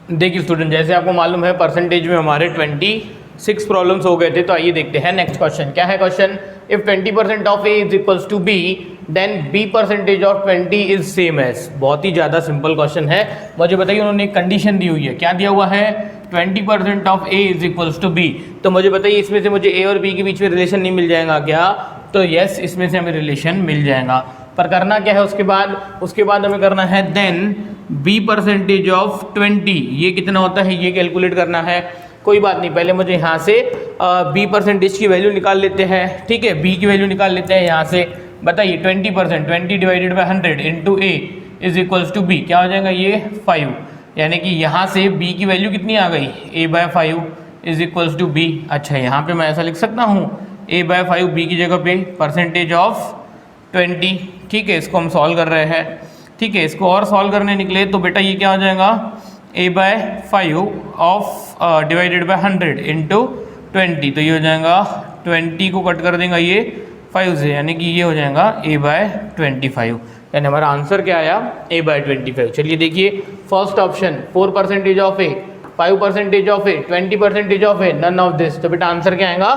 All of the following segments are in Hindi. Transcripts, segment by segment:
देखिए स्टूडेंट, जैसे आपको मालूम है परसेंटेज में हमारे 26 प्रॉब्लम्स हो गए थे, तो आइए देखते हैं नेक्स्ट क्वेश्चन क्या है। Question, if 20% of a is equals to b then b percentage of 20 is same as. बहुत ही ज़्यादा सिंपल क्वेश्चन है। मुझे बताइए, उन्होंने एक कंडीशन दी हुई है, क्या दिया हुआ है? 20% of a is equals to b. तो मुझे बताइए, इसमें से मुझे ए और बी के बीच में रिलेशन नहीं मिल जाएगा क्या? तो यस, इसमें से हमें रिलेशन मिल जाएगा। पर करना क्या है उसके बाद हमें करना है देन बी परसेंटेज ऑफ 20। ये कितना होता है ये कैलकुलेट करना है। कोई बात नहीं, पहले मुझे यहाँ से बी परसेंटेज की वैल्यू निकाल लेते हैं। ठीक है, बी की वैल्यू निकाल लेते हैं यहाँ से। बताइए 20%, 20 divided by 100 into a is equals to b, क्या हो जाएगा ये 5। यानी कि यहाँ से बी की वैल्यू कितनी आ गई? a by 5 is equals to b. अच्छा, यहाँ पे मैं ऐसा लिख सकता हूँ a बाय 5 बी की जगह पे परसेंटेज ऑफ 20। ठीक है, इसको हम सॉल्व कर रहे हैं। ठीक है, इसको और सॉल्व करने निकले तो बेटा ये क्या हो जाएगा? a by 5 of divided by 100 into 20, तो ये हो जाएगा 20 को कट कर देगा ये 5 से, यानी कि ये हो जाएगा a बाय 25। यानी हमारा आंसर क्या आया? a by 25। चलिए देखिए, first option 4% of a, 5% of a, 20% of a, none of this. तो बेटा आंसर क्या आएगा?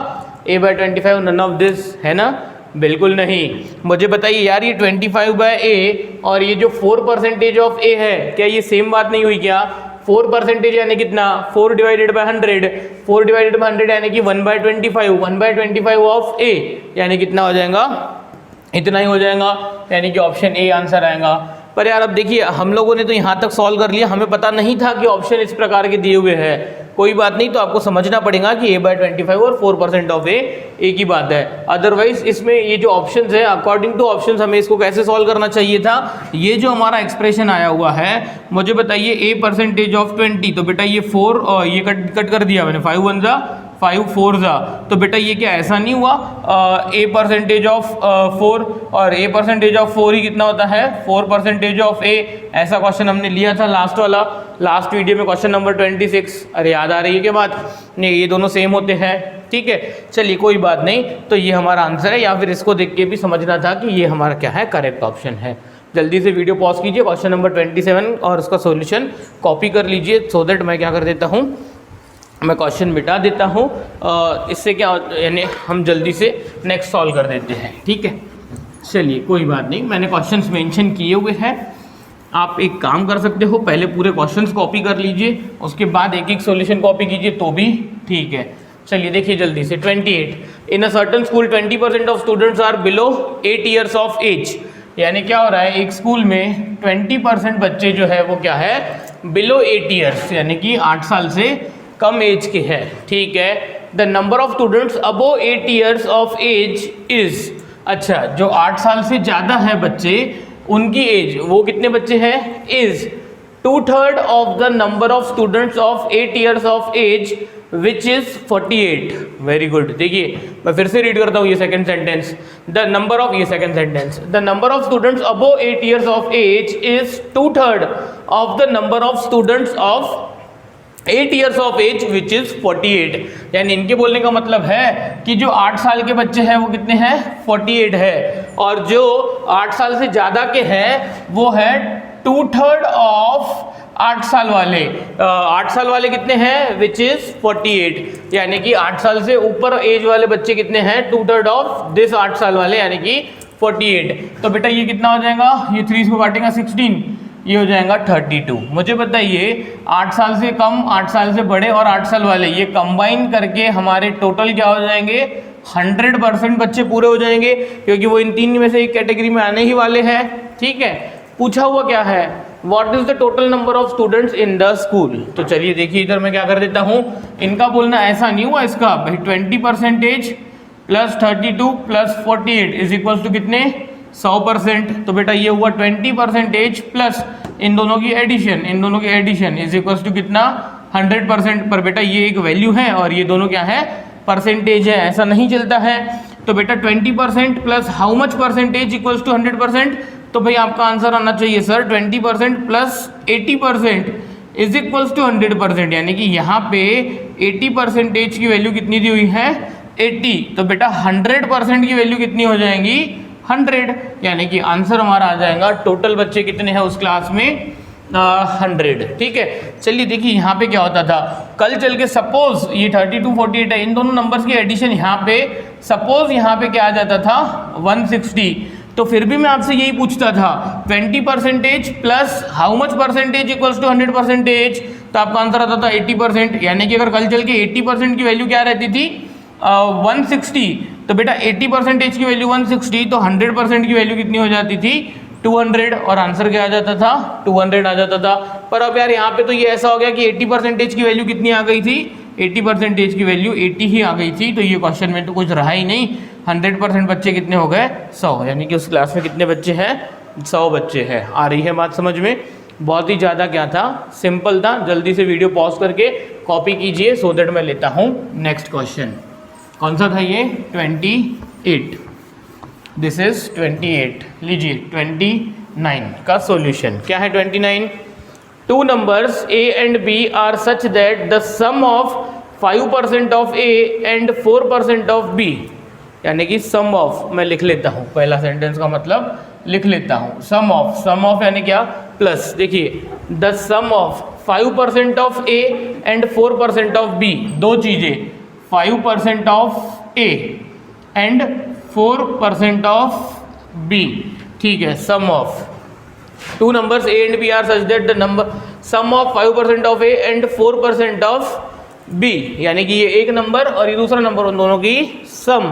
a by 25 none of this, है ना? बिल्कुल नहीं। मुझे बताइए यार, ये 25 बाय ए और ये जो 4% ऑफ ए है, क्या ये सेम बात नहीं हुई क्या? 4% यानी कितना? 4 डिवाइडेड बाय 100, 4 डिवाइडेड बाय 100 यानी कि 1 बाय 25, 1 बाय 25 ऑफ ए, यानी कितना हो जाएगा? इतना ही हो जाएगा, यानी कि ऑप्शन ए आंसर आएगा। पर यार अब देखिए, हम लोगों ने तो यहाँ तक सॉल्व कर लिया, हमें पता नहीं था कि ऑप्शन इस प्रकार के दिए हुए हैं। कोई बात नहीं, तो आपको समझना पड़ेगा कि a बाय 25 और 4% ऑफ ए एक ही बात है। अदरवाइज इसमें ये जो ऑप्शंस है, अकॉर्डिंग टू ऑप्शंस हमें इसको कैसे सॉल्व करना चाहिए था? ये जो हमारा एक्सप्रेशन आया हुआ है, मुझे बताइए a% ऑफ 20, तो बेटा ये 4 और ये कट कर दिया मैंने, 5 1 जा 5 4 जा, तो बेटा ये क्या ऐसा नहीं हुआ? a% ऑफ 4 और a% ऑफ 4 ही कितना होता है? 4% ऑफ a। ऐसा क्वेश्चन हमने लिया था लास्ट वाला, लास्ट वीडियो में, क्वेश्चन नंबर 26। अरे याद आ रही है क्या बात? नहीं, ये दोनों सेम होते हैं। ठीक है, चलिए कोई बात नहीं, तो ये हमारा आंसर है, या फिर इसको देख के भी समझना था कि ये हमारा क्या है, करेक्ट ऑप्शन है। जल्दी से वीडियो पॉज कीजिए, क्वेश्चन नंबर 27 और उसका सॉल्यूशन कॉपी कर लीजिए, सो दैट मैं क्या कर देता हूँ, मैं क्वेश्चन मिटा देता हूँ। इससे क्या, यानी हम जल्दी से नेक्स्ट सॉल्व कर देते हैं। ठीक है, चलिए कोई बात नहीं, मैंने क्वेश्चंस मेंशन किए हुए हैं। आप एक काम कर सकते हो, पहले पूरे क्वेश्चंस कॉपी कर लीजिए, उसके बाद एक एक सॉल्यूशन कॉपी कीजिए तो भी ठीक है। चलिए देखिए जल्दी से, 28, in a certain school 20% of students are below 8 years of age. यानी क्या हो रहा है, एक स्कूल में 20% बच्चे जो है वो क्या है? बिलो 8 ईयर्स, यानी कि 8 साल से कम एज के हैं। ठीक है, the number of students above 8 years of age is. अच्छा, जो 8 साल से ज़्यादा है बच्चे, उनकी एज, वो कितने बच्चे हैं? Is 2/3 of the number of students of 8 years of age which is 48। Very good. देखिए मैं फिर से रीड करता हूँ ये second sentence. The number of, ये second sentence, the number of students above 8 years of age is 2/3 of the number of students of 8 years of age which is 48। यानी इनके बोलने का मतलब है कि जो 8 साल के बच्चे हैं वो कितने हैं? 48 है, और जो 8 साल से ज़्यादा के हैं वो है 2/3 ऑफ 8 साल वाले। 8 साल वाले कितने हैं? विच इज 48। यानी कि 8 साल से ऊपर एज वाले बच्चे कितने हैं? 2/3 ऑफ दिस 8 साल वाले, यानी कि 48। तो बेटा ये कितना हो जाएगा? ये 3 इसको काटेगा 16, ये हो जाएगा 32। मुझे बताइए 8 साल से कम, 8 साल से बड़े और 8 साल वाले, ये कंबाइन करके हमारे टोटल क्या हो जाएंगे? 100% बच्चे पूरे हो जाएंगे, क्योंकि वो इन 3 में से एक कैटेगरी में आने ही वाले हैं। ठीक है, पूछा हुआ क्या है? What is the total number of students in the school. तो चलिए देखिए, इधर मैं क्या कर देता हूँ, इनका बोलना ऐसा नहीं हुआ इसका भाई, 20% plus 32 plus 48 is equals to कितने? 100%। तो बेटा ये हुआ 20% प्लस इन दोनों की एडिशन, इन दोनों की एडिशन इज इक्वल्स टू कितना? 100%। पर बेटा ये एक वैल्यू है और ये दोनों क्या है? परसेंटेज है, ऐसा नहीं चलता है। तो बेटा 20% plus how much percentage equals to 100%। तो भाई आपका आंसर आना चाहिए sir 20% plus 80% is equals to 100%। यानी कि यहाँ पे 80% की वैल्यू कितनी दी हुई है? 80। तो बेटा 100% की वैल्यू कितनी हो जाएंगी? 100। यानी कि आंसर हमारा आ जाएगा, टोटल बच्चे कितने हैं उस क्लास में? 100। ठीक है, चलिए देखिए यहाँ पे क्या होता था, कल चल के सपोज ये 32 48 है, इन दोनों नंबर्स की एडिशन यहाँ पे सपोज यहाँ पे क्या आ जाता था 160, तो फिर भी मैं आपसे यही पूछता था 20% plus how much percentage equals to 100%, तो आपका आंसर आता था 80%। यानी कि अगर कल चल के 80% की वैल्यू क्या रहती थी 160, तो बेटा 80% की वैल्यू 160, तो 100% की वैल्यू कितनी हो जाती थी 200, और आंसर क्या आ जाता था 200 आ जाता था। पर अब यार यहाँ पे तो ये ऐसा हो गया कि 80% की वैल्यू कितनी आ गई थी, 80% की वैल्यू 80 ही आ गई थी, तो ये क्वेश्चन में तो कुछ रहा ही नहीं। 100% बच्चे कितने हो गए 100, यानी कि उस क्लास में कितने बच्चे हैं 100 बच्चे हैं। आ रही है बात समझ में? बहुत ही ज़्यादा क्या था, सिंपल था। जल्दी से वीडियो पॉज करके कॉपी कीजिए सो दैट मैं लेता हूँ नेक्स्ट क्वेश्चन। कौन सा था ये 28, दिस इज 28। लीजिए 29 का सॉल्यूशन क्या है। 29, two numbers a and b are such that the sum of 5% of a and 4% of b, यानी कि सम ऑफ, मैं लिख लेता हूँ पहला सेंटेंस का मतलब लिख लेता हूँ। सम ऑफ यानी क्या प्लस, देखिए the sum of 5% of a and 4% of b, दो चीज़ें 5% of a and 4% of b। ठीक है, sum of two numbers a and b are such that the number sum of 5% of a and 4% of b, यानी कि ये एक नंबर और ये दूसरा नंबर, उन दोनों की सम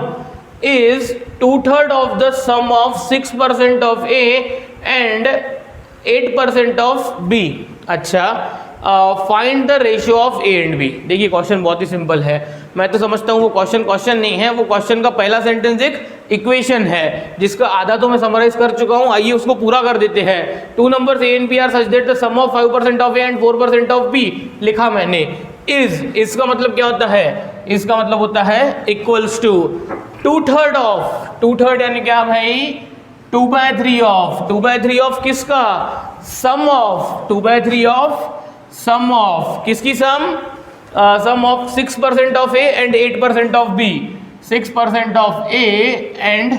is 2/3 of the sum of 6% of A and 8% of B। अच्छा, find the ratio of A and B। देखिए क्वेश्चन बहुत ही सिंपल है, मैं तो समझता हूँ वो क्वेश्चन नहीं है, वो क्वेश्चन का पहला सेंटेंस एक इक्वेशन है जिसका आधा तो मैं समराइज कर चुका हूँ। आइए उसको पूरा कर देते हैं। Two numbers A and B are such that the sum of 5% of A and 4% of B लिखा मैंने। इसका मतलब क्या होता है, इसका मतलब होता है इक्वल्स टू 2/3 ऑफ, 2/3 यानी क्या भाई 2/3 ऑफ, 2/3 ऑफ किसका, sum of, 2/3 of sum of किसकी sum, sum of 6% of A and 8% of B, 6% of A and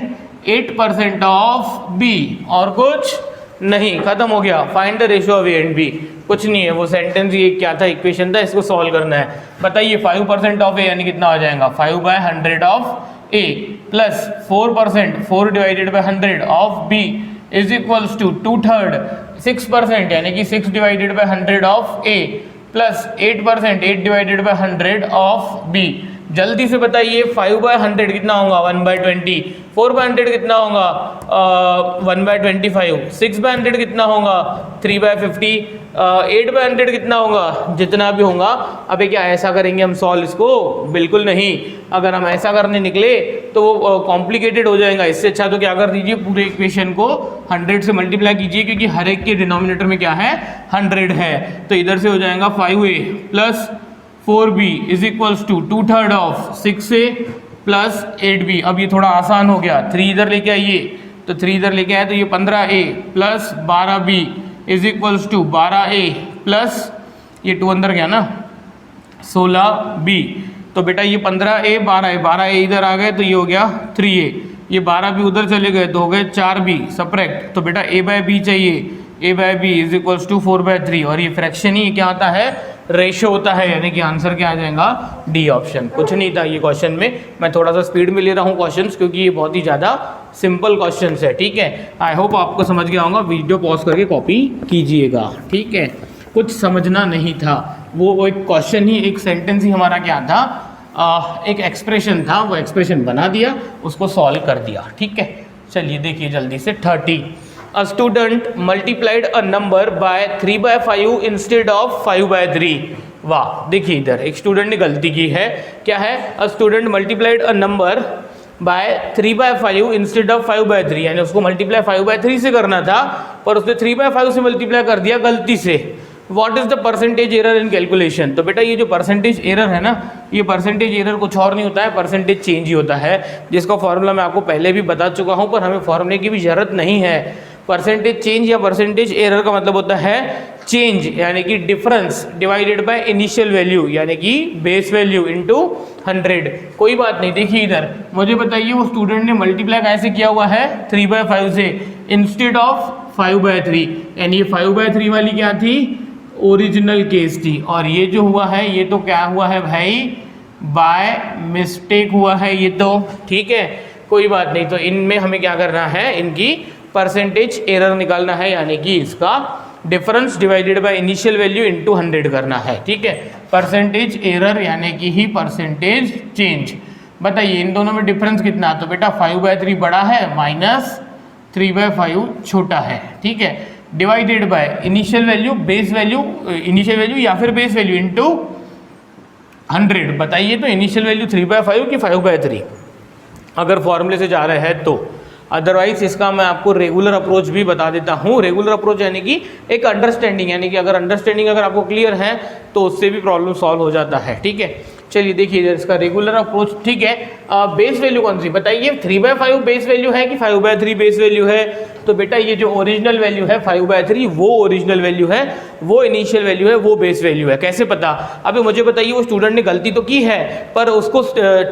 8% of B, और कुछ नहीं, खत्म हो गया। Find the ratio of A and B, कुछ नहीं है, वो सेंटेंस ये क्या था, इक्वेशन था, इसको सॉल्व करना है। बताइए 5% ऑफ A यानी कितना हो जाएगा 5/100 of A plus 4%, 4 divided by 100 of B is equals to 2/3, 6% यानी कि 6 divided by 100 of A plus 8%, 8 divided by 100 of B। जल्दी से बताइए 5/100 कितना होगा 1/20, 4/100 कितना होगा 1/25, 6/100 कितना होगा 3/50, 8/100 कितना होगा, जितना भी होगा। अबे क्या ऐसा करेंगे हम सॉल्व इसको, बिल्कुल नहीं। अगर हम ऐसा करने निकले तो वो कॉम्प्लिकेटेड हो जाएगा। इससे अच्छा तो क्या कर दीजिए, पूरे इक्वेशन को 100 से मल्टीप्लाई कीजिए, क्योंकि हर एक के डिनोमिनेटर में क्या है 100 है। तो इधर से हो जाएगा 5A plus 4B is equals to 2/3 of 6A plus 8B। अब ये थोड़ा आसान हो गया, 3 इधर लेके आइए, तो 3 इधर लेके आए तो ये 15A plus 12B is equals to 12A plus ये 2 अंदर गया ना 16B। तो बेटा ये 15A 12A, 12A इधर आ गए तो ये हो गया 3A, ये 12B उधर चले गए तो हो गए 4B सब्ट्रैक्ट। तो बेटा A/B चाहिए, A/B इज इक्वल्स टू 4/3, और ये फ्रैक्शन ही क्या होता है, रेशियो होता है, यानी कि आंसर क्या आ जाएगा डी ऑप्शन। कुछ नहीं था ये क्वेश्चन में, मैं थोड़ा सा स्पीड में ले रहा हूँ क्वेश्चंस, क्योंकि ये बहुत ही ज़्यादा सिंपल क्वेश्चंस है। ठीक है, आई होप आपको समझ गया होगा। वीडियो पॉज करके कॉपी कीजिएगा, ठीक है। कुछ समझना नहीं था, वो एक क्वेश्चन ही, एक सेंटेंस ही हमारा क्या था, एक एक्सप्रेशन था, वो एक्सप्रेशन बना दिया, उसको सॉल्व कर दिया। ठीक है, चलिए देखिए जल्दी से 30। A student multiplied a number by 3/5 instead of 5/3। वाह, देखिए इधर एक स्टूडेंट ने गलती की है। क्या है, a student multiplied a number by 3/5 instead of 5/3, यानी उसको मल्टीप्लाई 5/3 से करना था, पर उसने 3/5 से मल्टीप्लाई कर दिया गलती से। What is the percentage error in calculation. तो बेटा ये जो परसेंटेज एरर है ना, ये परसेंटेज एरर कुछ और नहीं होता है, परसेंटेज चेंज ही होता है, जिसका फॉर्मूला मैं आपको पहले भी बता चुका हूँ, पर हमें फॉर्मूले की भी जरूरत नहीं है। परसेंटेज चेंज या परसेंटेज एरर का मतलब होता है चेंज, यानी कि difference divided by initial value, यानी कि बेस वैल्यू इनटू 100। कोई बात नहीं, देखिए इधर मुझे बताइए वो स्टूडेंट ने मल्टीप्लाई कैसे किया हुआ है 3/5 से, इंस्टेड ऑफ 5/3, एंड ये 5/3 वाली क्या थी, ओरिजिनल केस थी, और ये जो हुआ है ये तो क्या हुआ है भाई, बाय मिस्टेक हुआ है ये तो, ठीक है कोई बात नहीं। तो इनमें हमें क्या करना है, इनकी परसेंटेज एरर निकालना है, यानी कि इसका difference divided by initial value into 100 करना है, ठीक है। परसेंटेज एरर यानी कि ही परसेंटेज चेंज। बताइए इन दोनों में डिफरेंस कितना, तो बेटा 5/3 बड़ा है माइनस 3/5 छोटा है, ठीक है। Divided by initial value, base value, initial value या फिर बेस वैल्यू इनटू 100। बताइए तो इनिशियल वैल्यू 3/5 कि 5/3, अगर फॉर्मूले से जा रहे हैं तो। अदरवाइज इसका मैं आपको रेगुलर अप्रोच भी बता देता हूँ। रेगुलर अप्रोच यानी कि एक अंडरस्टैंडिंग, यानी कि अगर अंडरस्टैंडिंग अगर आपको क्लियर है तो उससे भी प्रॉब्लम सॉल्व हो जाता है, ठीक है। चलिए देखिए इसका रेगुलर अप्रोच, ठीक है। बेस वैल्यू कौन सी, बताइए 3/5 बेस वैल्यू है कि 5/3 बेस वैल्यू है, तो बेटा ये जो ओरिजिनल वैल्यू है 5/3 वो ओरिजिनल वैल्यू है, वो इनिशियल वैल्यू है, वो बेस वैल्यू है। कैसे पता, अभी मुझे बताइए वो स्टूडेंट ने गलती तो की है, पर उसको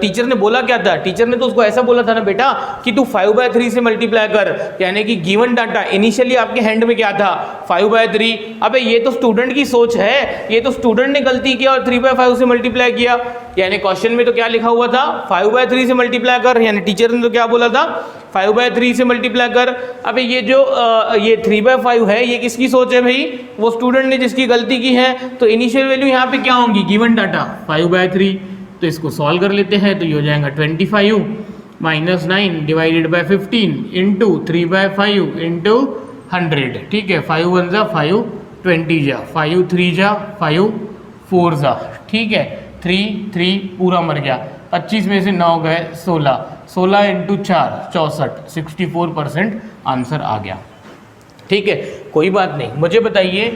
टीचर ने बोला क्या था, टीचर ने तो उसको ऐसा बोला था ना बेटा कि तू 5/3 से मल्टीप्लाई कर, यानी कि गिवन डाटा इनिशियली आपके हैंड में क्या था 5/3। अबे ये तो स्टूडेंट की सोच है, ये तो स्टूडेंट ने गलती किया और 3/5 से मल्टीप्लाई किया, यानी क्वेश्चन में तो क्या लिखा हुआ था 5/3 से मल्टीप्लाई कर, यानी टीचर ने तो क्या बोला था 5/3 से मल्टीप्लाई कर। अबे ये जो ये 3/5 है ये किसकी सोच है भाई, वो स्टूडेंट ने जिसकी गलती की है। तो इनिशियल वैल्यू यहाँ पे क्या होंगी, गिवन डाटा 5/3, तो इसको सॉल्व कर लेते हैं। तो ये हो जाएगा 25 minus 9 divided by 15 into 3/5 into 100, ठीक है। 5 1 जा 5, 20 जा 5, 3 जा 5, 4 जा, ठीक है। 3 3 पूरा मर गया, 25 में से 9 गए 16, 16 इंटू 4 64, 64% आंसर आ गया, ठीक है कोई बात नहीं। मुझे बताइए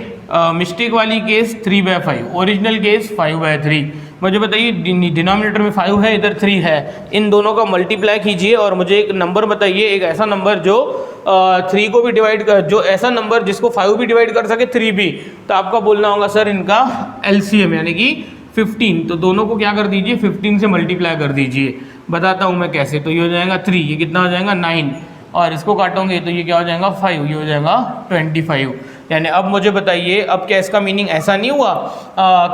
मिस्टेक वाली केस 3/5, ओरिजिनल केस 5/3। मुझे बताइए डिनोमिनेटर में 5 है, इधर 3 है, इन दोनों का मल्टीप्लाई कीजिए और मुझे एक नंबर बताइए, एक ऐसा नंबर जो 3 को भी डिवाइड कर, जो ऐसा नंबर जिसको 5 भी डिवाइड कर सके 3 भी। तो आपका बोलना होगा सर इनका LCM यानी कि 15, तो दोनों को क्या कर दीजिए 15 से मल्टीप्लाई कर दीजिए। बताता हूँ मैं कैसे, तो ये हो जाएगा 3, ये कितना हो जाएगा 9, और इसको काटोगे तो ये क्या हो जाएगा 5, ये हो जाएगा 25। यानी अब मुझे बताइए, अब क्या इसका मीनिंग ऐसा नहीं हुआ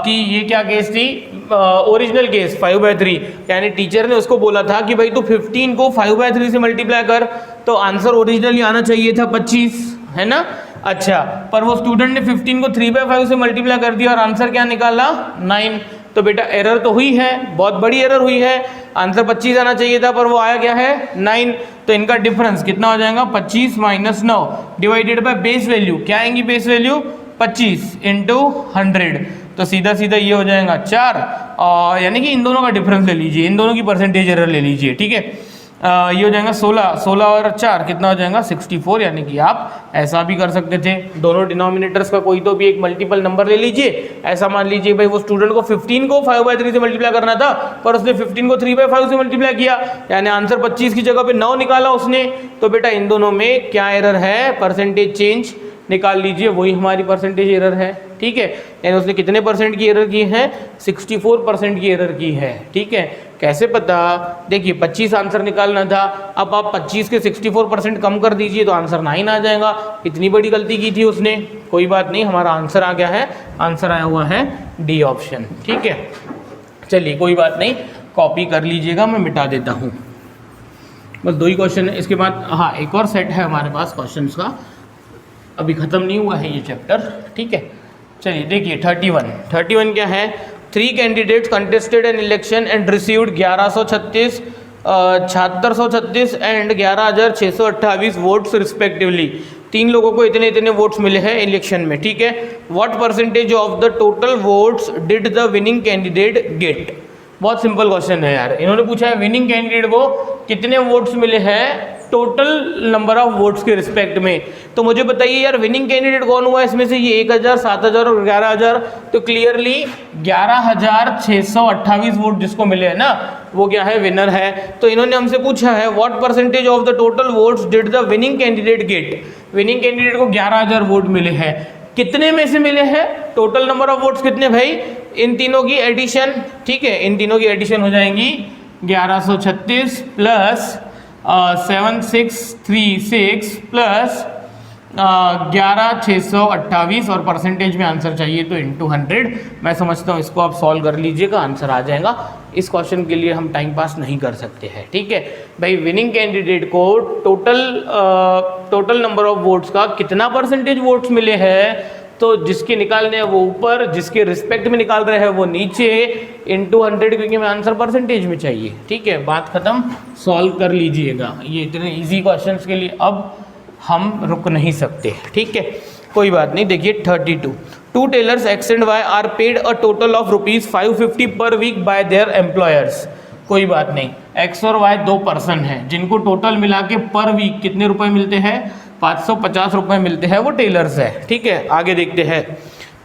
कि ये क्या केस थी, ओरिजिनल केस 5/3, यानी टीचर ने उसको बोला था कि भाई तू 15 को 5/3 से मल्टीप्लाई कर, तो आंसर ओरिजिनली आना चाहिए था 25, है ना। अच्छा, पर वो स्टूडेंट ने 15 को 3/5 से मल्टीप्लाई कर दिया और आंसर क्या निकाला 9। तो बेटा एरर तो हुई है, बहुत बड़ी एरर हुई है, आंसर 25 आना चाहिए था पर वो आया क्या है 9। तो इनका डिफरेंस कितना हो जाएगा 25 minus 9 divided by base value, क्या आएंगी बेस वैल्यू 25 इंटू 100, तो सीधा सीधा ये हो जाएगा 4, और यानी कि इन दोनों का डिफरेंस ले लीजिए, इन दोनों की परसेंटेज एरर ले लीजिए, ठीक है। ये हो जाएगा 16, 16 और 4 कितना हो जाएगा 64, यानी कि आप ऐसा भी कर सकते थे, दोनों डिनोमिनेटर्स का कोई तो भी एक मल्टीपल नंबर ले लीजिए। ऐसा मान लीजिए भाई वो स्टूडेंट को 15 को 5/3 से मल्टीप्लाई करना था, पर उसने 15 को 3/5 से मल्टीप्लाई किया, यानी आंसर 25 की जगह पे 9 निकाला उसने। तो बेटा इन दोनों में क्या एरर है, परसेंटेज चेंज निकाल लीजिए, वही हमारी परसेंटेज एरर है, ठीक है। यानी उसने कितने परसेंट की एरर की है 64% की एरर की है, ठीक है। कैसे पता, देखिए 25 आंसर निकालना था, अब आप 25 के 64% कम कर दीजिए तो आंसर 9 आ जाएगा। इतनी बड़ी गलती की थी उसने, कोई बात नहीं, हमारा आंसर आ गया है, आंसर आया हुआ है डी ऑप्शन, ठीक है। चलिए कोई बात नहीं, कॉपी कर लीजिएगा, मैं मिटा देता हूँ। बस 2 ही क्वेश्चन है, इसके बाद हाँ एक और सेट है हमारे पास क्वेश्चन का, अभी ख़त्म नहीं हुआ है ये चैप्टर, ठीक है। चलिए देखिए 31 क्या है, 3 candidates contested an election and received 1136, 7636 and 11628 votes respectively. 3 लोगों को इतने इतने वोट्स मिले हैं इलेक्शन में, ठीक है। What percentage of the total votes did the winning candidate get. बहुत सिंपल क्वेश्चन है यार, इन्होंने पूछा है विनिंग कैंडिडेट को कितने वोट्स मिले हैं टोटल नंबर ऑफ वोट्स के रिस्पेक्ट में। तो मुझे बताइए यार विनिंग कैंडिडेट कौन हुआ इसमें से, ये 1000, 7000 और 11000, तो क्लियरली 11628 वोट जिसको मिले हैं ना वो क्या है, विनर है। तो इन्होंने हमसे पूछा है what percentage of the total votes did the winning candidate get. Winning candidate को 11000 वोट मिले हैं, कितने में से मिले हैं, टोटल नंबर ऑफ वोट्स कितने भाई, इन तीनों की एडिशन, ठीक है, इन तीनों की एडिशन हो जाएंगी 1136 प्लस 7636 प्लस 11,628 और परसेंटेज में आंसर चाहिए तो इंटू 100। मैं समझता हूँ इसको आप सॉल्व कर लीजिएगा, आंसर आ जाएगा। इस क्वेश्चन के लिए हम टाइम पास नहीं कर सकते हैं, ठीक है भाई। विनिंग कैंडिडेट को टोटल नंबर ऑफ वोट्स का कितना परसेंटेज वोट्स मिले हैं, तो जिसके निकालने हैं वो ऊपर, जिसके रिस्पेक्ट में निकाल रहे हैं वो नीचे, इंटू 100, क्योंकि हमें आंसर परसेंटेज में चाहिए, ठीक है। बात खत्म, सॉल्व कर लीजिएगा। ये इतने इजी क्वेश्चंस के लिए अब हम रुक नहीं सकते, ठीक है, कोई बात नहीं। देखिए 32, 2 tailors x and y are paid a total of ₹550 per week bye there employers. कोई बात नहीं, एक्स और वाई 2 पर्सन हैं जिनको टोटल मिला के पर वीक कितने रुपए मिलते हैं, 550 रुपए मिलते हैं, वो टेलर्स है, ठीक है। आगे देखते हैं,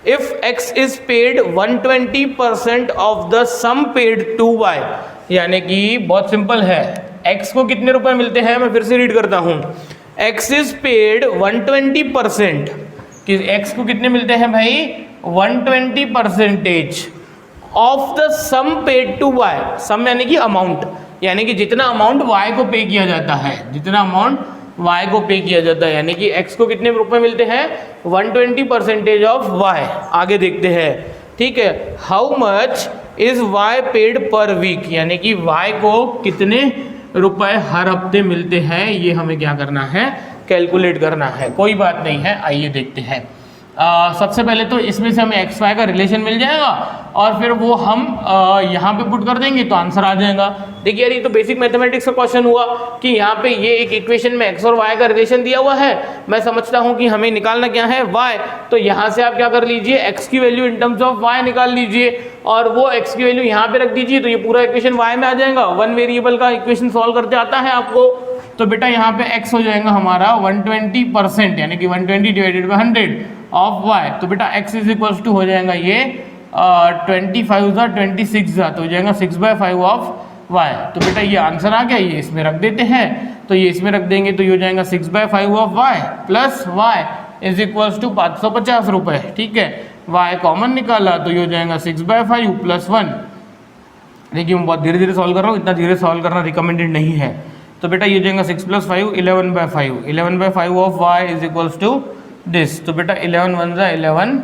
if x is paid 120% of the sum paid to y, यानी कि बहुत सिंपल है, एक्स को कितने रुपए मिलते हैं, मैं फिर से रीड करता हूँ। एक्स इज पेड 120%, कि एक्स को कितने मिलते हैं भाई, 120% of the sum paid to Y. Sum यानी कि अमाउंट, यानी कि जितना अमाउंट वाई को पे किया जाता है, जितना अमाउंट वाई को पे किया जाता है, यानी कि एक्स को कितने रुपए मिलते हैं, 120% ऑफ वाई। आगे देखते हैं, ठीक है। How much is y paid per week, यानी कि वाई को कितने रुपए हर हफ्ते मिलते हैं, ये हमें क्या करना है, कैलकुलेट करना है। कोई बात नहीं है, आइए देखते हैं। सबसे पहले तो इसमें से हमें एक्स वाई का रिलेशन मिल जाएगा और फिर वो हम यहाँ पे पुट कर देंगे तो आंसर आ जाएगा। देखिए यार, ये तो बेसिक मैथमेटिक्स का क्वेश्चन हुआ कि यहाँ पे ये एक इक्वेशन में एक्स और वाई का रिलेशन दिया हुआ है। मैं समझता हूँ कि हमें निकालना क्या है, वाई। तो यहाँ से आप क्या कर लीजिए, एक्स की value in terms of y निकाल लीजिए और वो एक्स की वैल्यू यहाँ पे रख दीजिए, तो ये पूरा इक्वेशन वाई में आ जाएगा। 1 वेरिएबल का इक्वेशन सॉल्व करते आता है आपको, तो बेटा यहाँ पे x हो जाएगा हमारा 120%, यानी कि 120 डिवाइडेड बाई 100 ऑफ y। तो बेटा x इज इक्वल टू हो जाएगा ये 25 जा 26 जा, तो हो जाएगा 6/5 ऑफ y। तो बेटा ये आंसर आ गया, ये इसमें रख देते हैं, तो ये इसमें रख देंगे तो ये हो जाएगा 6/5 of y plus y is equal to 550 रुपये, ठीक है। y कॉमन निकाला तो ये हो जाएगा 6/5 प्लस 1। देखिए मैं बहुत धीरे धीरे सॉल्व कर रहा हूँ, इतना धीरे सॉल्व करना रिकमेंडेड नहीं है। तो बेटा ये हो जाएगा 6 + 5 11/5, 11/5 of y is equals to this. तो बेटा 11 1 जा 11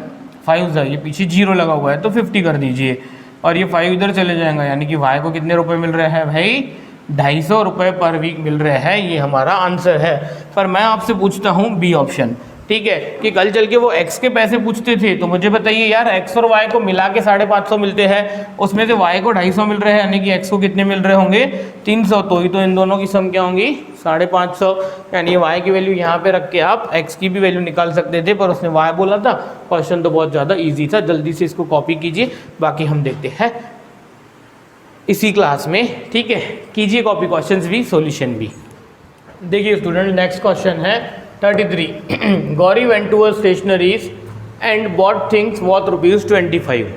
5 जा, ये पीछे 0 लगा हुआ है तो 50 कर दीजिए और ये 5 इधर चले जाएगा, यानी कि y को कितने रुपए मिल रहे हैं भाई, 250 रुपये पर वीक मिल रहे हैं। ये हमारा आंसर है। पर मैं आपसे पूछता हूँ बी ऑप्शन, ठीक है, कि कल चल के वो x के पैसे पूछते थे तो मुझे बताइए यार, x और y को मिला के 550 मिलते हैं, उसमें से y को 250 मिल रहे हैं, यानी कि x को कितने मिल रहे होंगे 300, तो ही तो इन दोनों की सम क्या होंगी 550। यानी y की वैल्यू यहाँ पे रख के आप x की भी वैल्यू निकाल सकते थे, पर उसने y बोला था। क्वेश्चन तो बहुत ज़्यादा ईजी था, जल्दी से इसको कॉपी कीजिए, बाकी हम देखते हैं इसी क्लास में, ठीक है। कीजिए कॉपी क्वेश्चंस भी, सॉल्यूशन भी। देखिए स्टूडेंट, नेक्स्ट क्वेश्चन है 33। Gauri went to a stationeries and bought things worth ₹25,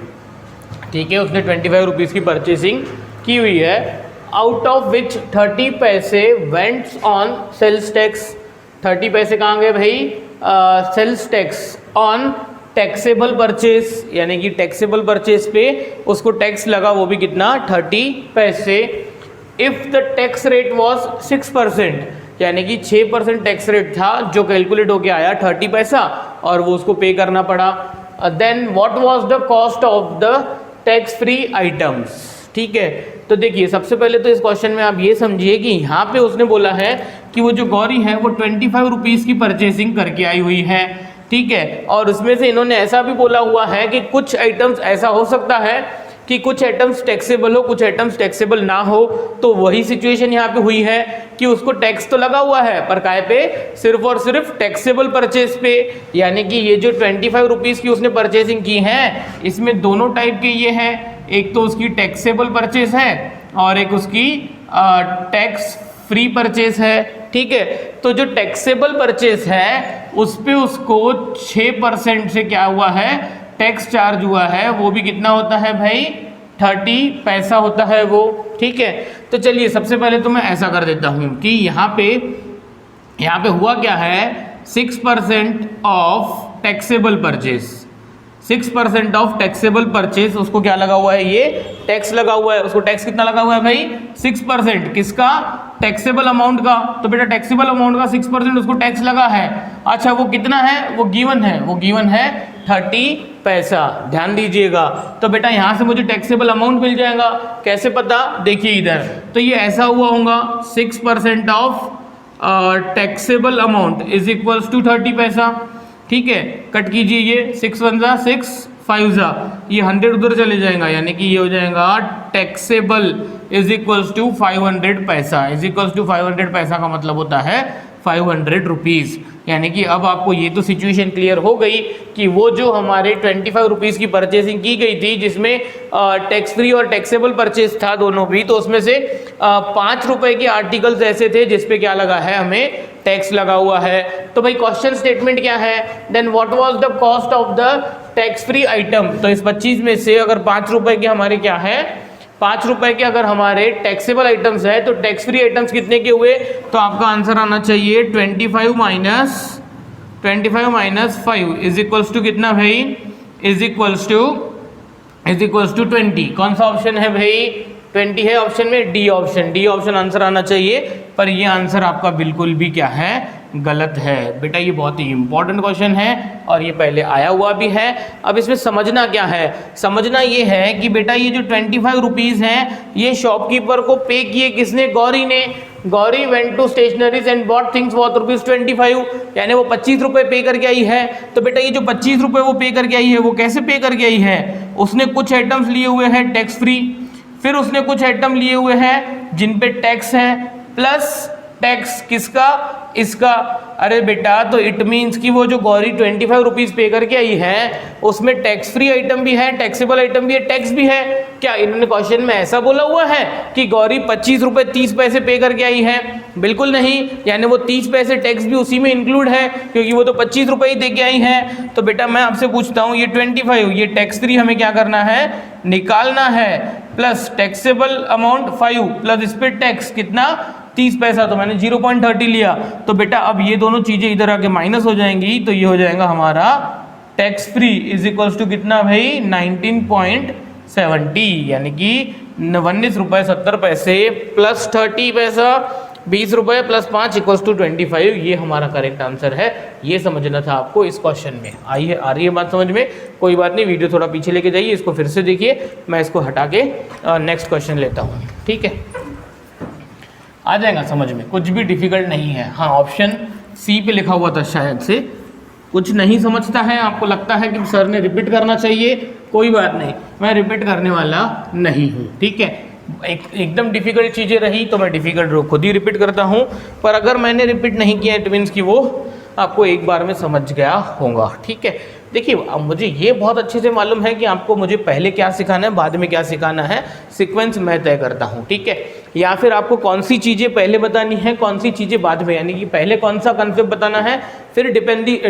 ठीक है। उसने 25 रुपीज़ की परचेसिंग की हुई है, आउट ऑफ विच 30 पैसे वेंट्स ऑन सेल्स टैक्स। 30 पैसे कहाँ गए भाई, sales tax on taxable purchase, यानी कि टैक्सेबल परचेस पे उसको टैक्स लगा, वो भी कितना 30 पैसे। If the tax rate was 6%, यानी कि 6% टैक्स रेट था जो कैलकुलेट होके आया 30 पैसा और वो उसको पे करना पड़ा। Then what was the cost of the tax free items, ठीक है। तो देखिए सबसे पहले तो इस क्वेश्चन में आप ये समझिए कि यहाँ पे उसने बोला है कि वो जो गौरी है वो 25 रुपीज़ की परचेसिंग करके आई हुई है, ठीक है। और उसमें से इन्होंने ऐसा भी बोला हुआ है कि कुछ आइटम्स ऐसा हो सकता है कि कुछ आइटम्स टैक्सेबल हो, कुछ आइटम्स टैक्सेबल ना हो। तो वही सिचुएशन यहाँ पे हुई है कि उसको टैक्स तो लगा हुआ है, पर काय पे, सिर्फ और सिर्फ टैक्सेबल परचेज पे। यानी कि ये जो 25 रुपीज़ की उसने परचेसिंग की है, इसमें दोनों टाइप के ये हैं, एक तो उसकी टैक्सेबल परचेज है और एक उसकी टैक्स फ्री परचेज है, ठीक है। तो जो टैक्सेबल परचेज है उस पे उसको 6% से क्या हुआ है, टैक्स चार्ज हुआ है, वो भी कितना होता है भाई 30 पैसा होता है वो, ठीक है। तो चलिए सबसे पहले तो मैं ऐसा कर देता हूँ कि यहाँ पे हुआ क्या है, 6% of taxable purchase, 6% of taxable purchase, उसको क्या लगा हुआ है, ये टैक्स लगा हुआ है। उसको टैक्स कितना लगा हुआ है भाई, 6%। किसका, टैक्सेबल अमाउंट का। तो बेटा टैक्सेबल अमाउंट का 6% उसको टैक्स लगा है। अच्छा वो कितना है, वो गिवन है, वो गिवन है 30 पैसा, ध्यान दीजिएगा। तो बेटा यहाँ से मुझे टैक्सेबल अमाउंट मिल जाएगा। कैसे पता, देखिए इधर, तो ये ऐसा हुआ होगा 6% of taxable amount is equals to 30 पैसा। ठीक है, कट कीजिए, ये 6 1 जा 6 5 जा, ये 100 उधर चले जाएगा, यानी कि ये हो जाएगा टैक्सेबल इज इक्वल्स टू 500 पैसा। इज इक्वल्स टू 500 पैसा का मतलब होता है 500 रुपीज़। यानी कि अब आपको ये तो सिचुएशन क्लियर हो गई कि वो जो हमारे 25 रुपीज़ की परचेसिंग की गई थी, जिसमें टैक्स फ्री और टैक्सेबल परचेज था दोनों भी, तो उसमें से 5 रुपए के आर्टिकल्स ऐसे थे जिसपे क्या लगा है, हमें टैक्स लगा हुआ है। तो भाई क्वेश्चन स्टेटमेंट क्या है, then what was the cost of the tax free item. तो इस 25 में से अगर 5 रुपए के हमारे क्या है, 5 रुपए के अगर हमारे टैक्सेबल आइटम्स है, तो टैक्स फ्री आइटम्स कितने के हुए, तो आपका आंसर आना चाहिए 25 माइनस 5 इज इक्वल्स टू कितना भाई, इज इक्वल्स टू 20। कौन सा ऑप्शन है भाई, 20 है ऑप्शन में, D option. D option answer आना चाहिए, पर ये आंसर आपका बिल्कुल भी क्या है, गलत है। बेटा ये बहुत ही इंपॉर्टेंट क्वेश्चन है और ये पहले आया हुआ भी है। अब इसमें समझना क्या है, समझना ये है कि बेटा ये जो 25 रुपीज़ हैं, ये शॉपकीपर को पे किए किसने, गौरी ने। Gauri went to stationeries and bought things for ₹25, यानी वो 25 रुपये पे करके आई है। तो बेटा ये जो 25 रुपये वो पे करके आई है, वो कैसे पे करके आई है, उसने कुछ आइटम्स लिए हुए हैं टैक्स फ्री, फिर उसने कुछ आइटम लिए हुए हैं जिन पे टैक्स है, प्लस टैक्स किसका, इसका। अरे बेटा तो इट मीन्स कि वो जो गौरी 25 रुपीज़ पे करके आई है, उसमें टैक्स फ्री आइटम भी है, टैक्सेबल आइटम भी है, टैक्स भी है। क्या इन्होंने क्वेश्चन में ऐसा बोला हुआ है कि गौरी 25 रुपये 30 पैसे पे करके आई है, बिल्कुल नहीं। यानी वो 30 पैसे टैक्स भी उसी में इंक्लूड है, क्योंकि वो तो 25 रुपये ही दे के आई है। तो बेटा मैं आपसे पूछता हूँ, ये 25, ये टैक्स फ्री हमें क्या करना है, निकालना है, प्लस टैक्सेबल अमाउंट 5 प्लस इस पर टैक्स कितना, 30 पैसा। तो मैंने 0.30 लिया। तो बेटा अब ये दोनों चीजें इधर आके माइनस हो जाएंगी, तो ये हो जाएगा हमारा tax free is equals to कितना भाई, 19.70, यानी कि 19 रुपये 70 पैसे प्लस 30 पैसा 20 रुपये प्लस 5 इक्वल्स टू 25। ये हमारा करेक्ट आंसर है। ये समझना था आपको इस क्वेश्चन में। आइए, आ रही है बात समझ में, कोई बात नहीं, वीडियो थोड़ा पीछे लेके जाइए, इसको फिर से देखिए, मैं इसको हटा के नेक्स्ट क्वेश्चन लेता हूँ। ठीक है, आ जाएगा समझ में, कुछ भी डिफिकल्ट नहीं है। हाँ, ऑप्शन सी पे लिखा हुआ था शायद से, कुछ नहीं समझता है, आपको लगता है कि सर ने रिपीट करना चाहिए, कोई बात नहीं, मैं रिपीट करने वाला नहीं हूँ। ठीक है, एकदम डिफिकल्ट चीज़ें रही तो मैं डिफिकल्ट खुद ही रिपीट करता हूँ, पर अगर मैंने रिपीट नहीं किया इट मीन्स कि वो आपको एक बार में समझ गया होगा। ठीक है, देखिए अब मुझे ये बहुत अच्छे से मालूम है कि आपको मुझे पहले क्या सिखाना है, बाद में क्या सिखाना है, सीक्वेंस मैं तय करता हूँ। ठीक है, या फिर आपको कौन सी चीज़ें पहले बतानी है, कौन सी चीज़ें बाद में, यानी कि पहले कौन सा कंसेप्ट बताना है, फिर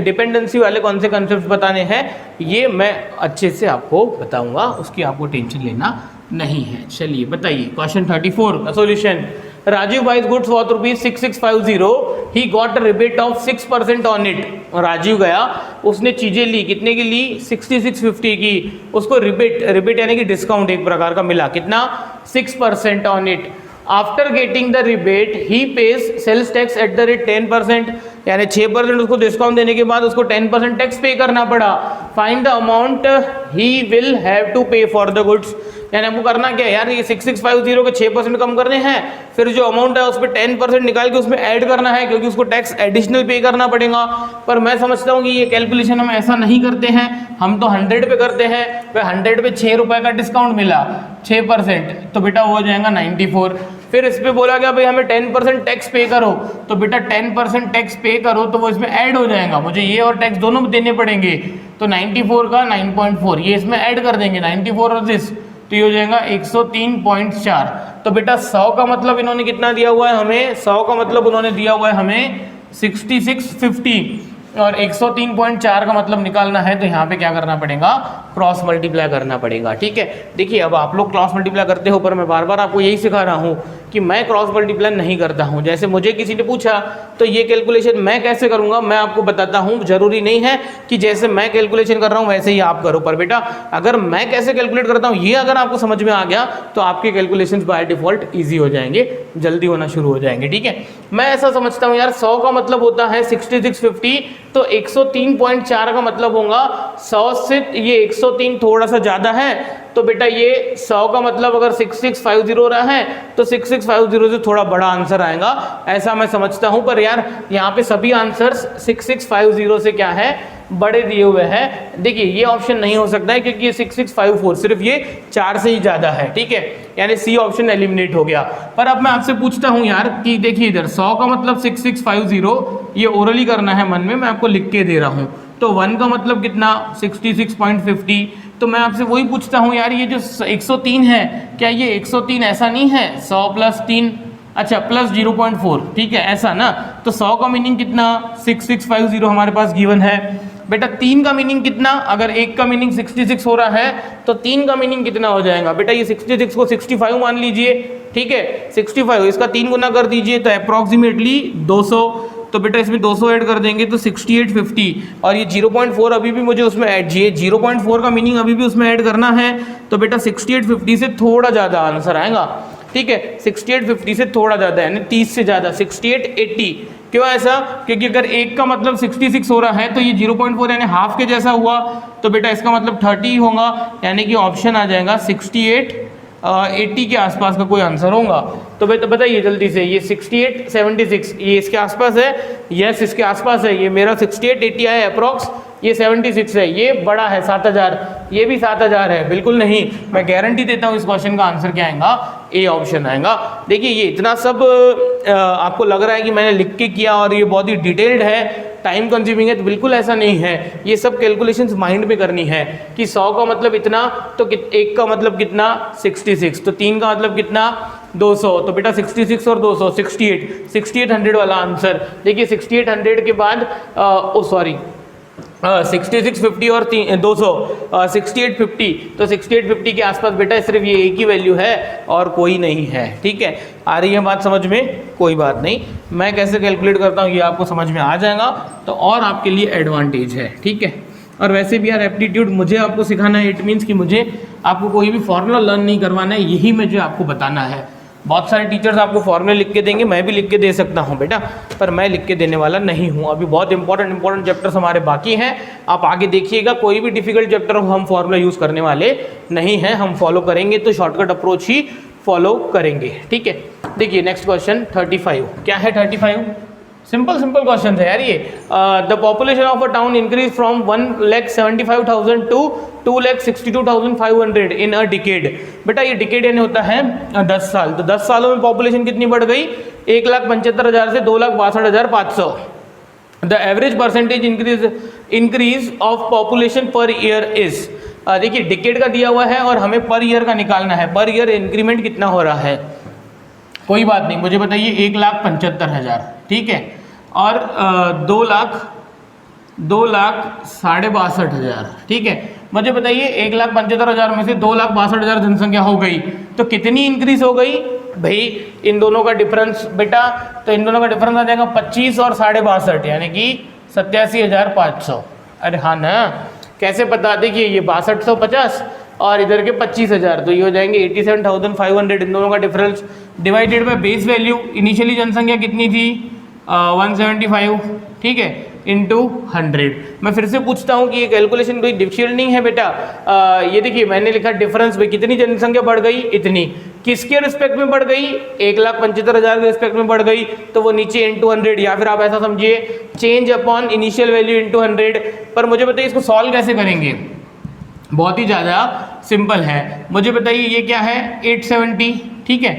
डिपेंडेंसी वाले कौन से कंसेप्ट बताने हैं, ये मैं अच्छे से आपको बताऊँगा, उसकी आपको टेंशन लेना नहीं है। चलिए बताइए, क्वेश्चन 34 का solution. Rajiv buys goods for ₹6650, he got a rebate of 6% on it. Rajiv गया, उसने चीज़ें ली, कितने की ली, 6650 की, उसको रिबेट यानी कि डिस्काउंट एक प्रकार का मिला, कितना, 6% on it. After getting the rebate he pays sales tax at the rate 10%, यानी 6% उसको डिस्काउंट देने के बाद उसको 10% टैक्स पे करना पड़ा। Find the amount he will have to pay for the goods, यानी हमको करना क्या है यार, ये 6650 के 6% कम करने हैं, फिर जो अमाउंट है उस पर 10% निकाल के उसमें ऐड करना है, क्योंकि उसको टैक्स एडिशनल पे करना पड़ेगा। पर मैं समझता हूँ कि ये कैलकुलेशन हम ऐसा नहीं करते हैं, हम तो 100 पे करते हैं। वह 100 पे 6 रुपये का डिस्काउंट मिला, 6%, तो बेटा वो हो जाएगा 94। फिर इस पर बोला गया भाई हमें 10% टैक्स पे करो, तो बेटा 10% टैक्स पे करो तो वो इसमें ऐड हो जाएगा, मुझे ये और टैक्स दोनों देने पड़ेंगे। तो 94 का 9.4 ये इसमें ऐड कर देंगे, 94 और दिस, तो ये हो जाएगा 103.4। तो बेटा 100 का मतलब इन्होंने कितना दिया हुआ है हमें, 100 का मतलब उन्होंने दिया हुआ है हमें 6650, और 103.4 का मतलब निकालना है, तो यहाँ पे क्या करना पड़ेगा, क्रॉस मल्टीप्लाई करना पड़ेगा। ठीक है, देखिए अब आप लोग क्रॉस मल्टीप्लाई करते हो, पर मैं बार बार आपको यही सिखा रहा हूँ कि मैं क्रॉस मल्टीप्लाई नहीं करता हूँ। जैसे मुझे किसी ने पूछा तो ये कैलकुलेशन मैं कैसे करूँगा, मैं आपको बताता हूँ। जरूरी नहीं है कि जैसे मैं कैलकुलेशन कर रहा हूँ वैसे ही आप करो, पर बेटा अगर मैं कैसे कैलकुलेट करता हूँ ये अगर आपको समझ में आ गया तो आपके कैलकुलेशंस बाय डिफॉल्ट ईजी हो जाएंगे, जल्दी होना शुरू हो जाएंगे। ठीक है, मैं ऐसा समझता हूँ यार 100 का मतलब होता है 6650, तो 103.4 का मतलब होगा 100 से ये 103 थोड़ा सा ज़्यादा है, तो बेटा ये 100 का मतलब अगर 6650 रहा है तो 6650 से थोड़ा बड़ा आंसर आएगा, ऐसा मैं समझता हूँ। पर यार यहाँ पे सभी आंसर्स 6650 से क्या है, बड़े दिए हुए हैं। देखिए ये ऑप्शन नहीं हो सकता है क्योंकि ये 6654 सिर्फ ये 4 से ही ज़्यादा है। ठीक है, यानी सी ऑप्शन एलिमिनेट हो गया। पर अब मैं आपसे पूछता हूँ यार कि देखिए इधर 100 का मतलब 6650, ये ओरली करना है मन में, मैं आपको लिख के दे रहा हूँ। तो 1 का मतलब कितना 66.50, तो मैं आपसे वही पूछता हूँ यार ये जो 103 है, क्या ये 103 ऐसा नहीं है 100 + 3, अच्छा प्लस 0.4, ठीक है ऐसा ना। तो 100 का मीनिंग कितना 6650 हमारे पास गिवन है। बेटा 3 का मीनिंग कितना, अगर 1 का मीनिंग 66 हो रहा है तो 3 का मीनिंग कितना हो जाएगा बेटा, ये 66 को 65 मान लीजिए। ठीक है 65, इसका 3 गुना कर दीजिए तो अप्रॉक्सीमेटली 200, तो बेटा इसमें 200 ऐड कर देंगे तो 6850, और ये 0.4 अभी भी मुझे उसमें ऐड, ये 0.4 का मीनिंग अभी भी उसमें ऐड करना है, तो बेटा 6850 से थोड़ा ज़्यादा आंसर आएगा। ठीक है 6850 से थोड़ा ज़्यादा यानी 30 से ज़्यादा 6880। क्यों ऐसा, क्योंकि अगर 1 का मतलब 66 हो रहा है तो ये 0.4 यानी हाफ के जैसा हुआ, तो बेटा इसका मतलब 30 होगा, यानी कि ऑप्शन आ जाएगा 68 80 के आसपास का कोई आंसर होगा। तो बेटा बताइए जल्दी से, ये 68 76 ये इसके आसपास है, यस इसके आसपास है, ये मेरा 68 80 है अप्रॉक्स, ये 76 है, ये बड़ा है 7000, ये भी 7000 है, बिल्कुल नहीं, मैं गारंटी देता हूँ इस क्वेश्चन का आंसर क्या आएगा, ए ऑप्शन आएगा। देखिए ये इतना सब आपको लग रहा है कि मैंने लिख के किया और ये बहुत ही डिटेल्ड है, टाइम कंज्यूमिंग है, तो बिल्कुल ऐसा नहीं है। ये सब कैलकुलेशंस माइंड में करनी है कि 100 का मतलब इतना, तो 1 का मतलब कितना 66, तो 3 का मतलब कितना 200, तो बेटा 66 और 200 6800 वाला आंसर। देखिए 6800 के बाद 6650 और 200 6850, तो 6850 के आसपास बेटा सिर्फ ये एक ही वैल्यू है और कोई नहीं है। ठीक है, आ रही है बात समझ में, कोई बात नहीं, मैं कैसे कैलकुलेट करता हूँ ये आपको समझ में आ जाएगा, तो और आपके लिए एडवांटेज है। ठीक है, और वैसे भी यार एप्टीट्यूड मुझे आपको सिखाना है, इट मीन्स कि मुझे आपको कोई भी फॉर्मूला लर्न नहीं करवाना है, यही मुझे आपको बताना है। बहुत सारे टीचर्स आपको फॉर्मूले लिख के देंगे, मैं भी लिख के दे सकता हूँ बेटा, पर मैं लिख के देने वाला नहीं हूँ। अभी बहुत इंपॉर्टेंट चैप्टर्स हमारे बाकी हैं, आप आगे देखिएगा, कोई भी डिफिकल्ट चैप्टर हम फॉर्मूला यूज़ करने वाले नहीं हैं, हम फॉलो करेंगे तो शॉर्टकट अप्रोच ही फॉलो करेंगे। ठीक है, देखिए नेक्स्ट क्वेश्चन 35, क्या है 35, सिंपल क्वेश्चन है यार ये। The population of a town increase from 1,75,000 to 2,62,500 in a decade. बेटा ये डिकेड यानी होता है 10 साल, तो 10 सालों में पॉपुलेशन कितनी बढ़ गई, 1,75,000 से 2,62,500। The average percentage increase of population per year is, देखिए डिकेड का दिया हुआ है और हमें पर ईयर का निकालना है, पर ईयर इंक्रीमेंट कितना हो रहा है। कोई बात नहीं, मुझे बताइए 1,75,000, ठीक है, और 2,62,500, ठीक है। मुझे बताइए 1,75,000 में से 2,62,000 जनसंख्या हो गई तो कितनी इंक्रीज हो गई भाई, इन दोनों का डिफरेंस बेटा, तो इन दोनों का डिफरेंस आ जाएगा 25 और 62.5 यानी कि 87,500। अरे हाँ ना, कैसे पता, देखिए ये 6250 और इधर के 25,000, तो ये हो जाएंगे 87,500, इन दोनों का difference divided by base value, initially जनसंख्या कितनी थी 175, ठीक है, इंटू 100। मैं फिर से पूछता हूँ कि ये कैलकुलेशन कोई डिफिकल्ट नहीं है बेटा। ये देखिए मैंने लिखा डिफरेंस भाई, कितनी जनसंख्या बढ़ गई, इतनी, किसके रिस्पेक्ट में बढ़ गई, 1,75,000 के रिस्पेक्ट में बढ़ गई, तो वो नीचे इंटू 100, या फिर आप ऐसा समझिए change upon initial value into 100। पर मुझे बताइए इसको सॉल्व कैसे करेंगे, बहुत ही ज़्यादा सिंपल है। मुझे बताइए ये क्या है 870, ठीक है,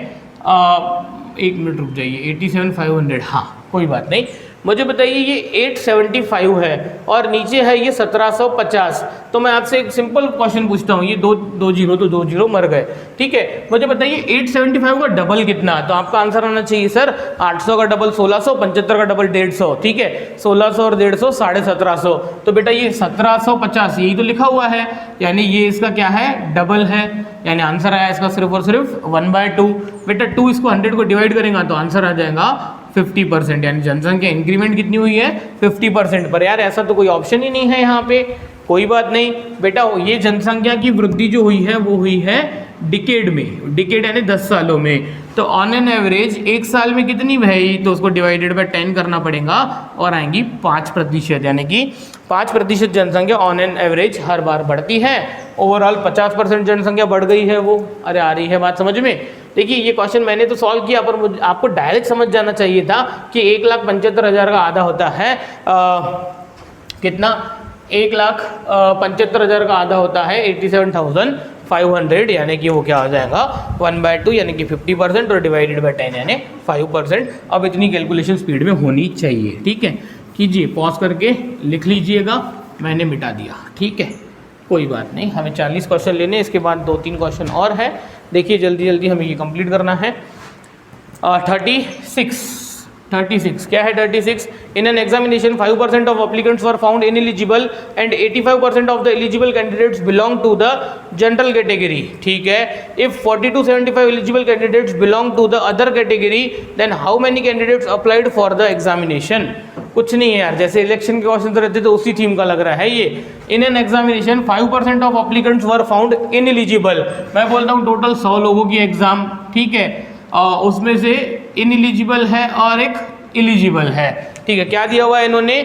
एक मिनट रुक जाइए, 87,500, हाँ कोई बात नहीं, मुझे बताइए ये 875 है और नीचे है ये 1750। तो मैं आपसे एक सिंपल क्वेश्चन पूछता हूँ, ये दो जीरो तो 2 जीरो मर गए, ठीक है। मुझे बताइए 875 का डबल कितना, तो आपका आंसर आना चाहिए सर 800 का डबल 1600, 75 का डबल 150, ठीक है। 1600 और 150 1750। तो बेटा ये 1750 यही तो लिखा हुआ है, यानी ये इसका क्या है, डबल है, यानी आंसर आया इसका सिर्फ और सिर्फ 1/2। बेटा 2 इसको 100 को डिवाइड करेगा तो आंसर आ जाएगा 50%, यानी जनसंख्या इंक्रीमेंट कितनी हुई है 50%। पर यार ऐसा तो कोई ऑप्शन ही नहीं है यहाँ पे। कोई बात नहीं बेटा, ये जनसंख्या की वृद्धि जो हुई है वो हुई है डिकेड में, डिकेड यानी 10 सालों में। तो ऑन एन एवरेज एक साल में कितनी भाई, तो उसको डिवाइडेड बाय 10 करना पड़ेगा और आएंगी 5%, यानी कि 5% जनसंख्या ऑन एन एवरेज हर बार बढ़ती है। ओवरऑल 50% जनसंख्या बढ़ गई है वो। अरे आ रही है बात समझ में। देखिए ये क्वेश्चन मैंने तो सॉल्व किया, पर मुझे आपको डायरेक्ट समझ जाना चाहिए था कि 1,75,000 का आधा होता है कितना, 1,75,000 का आधा होता है 87,500, यानी कि वो क्या हो जाएगा 1/2, यानी कि 50%, और डिवाइडेड बाय 10 यानी 5%। अब इतनी कैलकुलेशन स्पीड में होनी चाहिए, ठीक है। कीजिए पॉज करके लिख लीजिएगा, मैंने मिटा दिया, ठीक है। कोई बात नहीं, हमें 40 क्वेश्चन लेने, इसके बाद 2-3 क्वेश्चन और है। देखिए जल्दी जल्दी हमें ये कंप्लीट करना है। 36 क्या है 36? In an examination 5% of applicants were found ineligible and 85% of the eligible candidates belong to the general category, ठीक है। If 40 to 75 eligible candidates belong to the other category, then how many candidates applied for the examination. कुछ नहीं है यार, जैसे इलेक्शन के क्वेश्चन रहते तो उसी थीम का लग रहा है ये। इन an examination 5% of applicants were found ineligible. मैं बोलता हूँ टोटल 100 लोगों की एग्जाम, ठीक है, उसमें से इनएलिजिबल है और एक एलिजिबल है, ठीक है। क्या दिया हुआ है इन्होंने,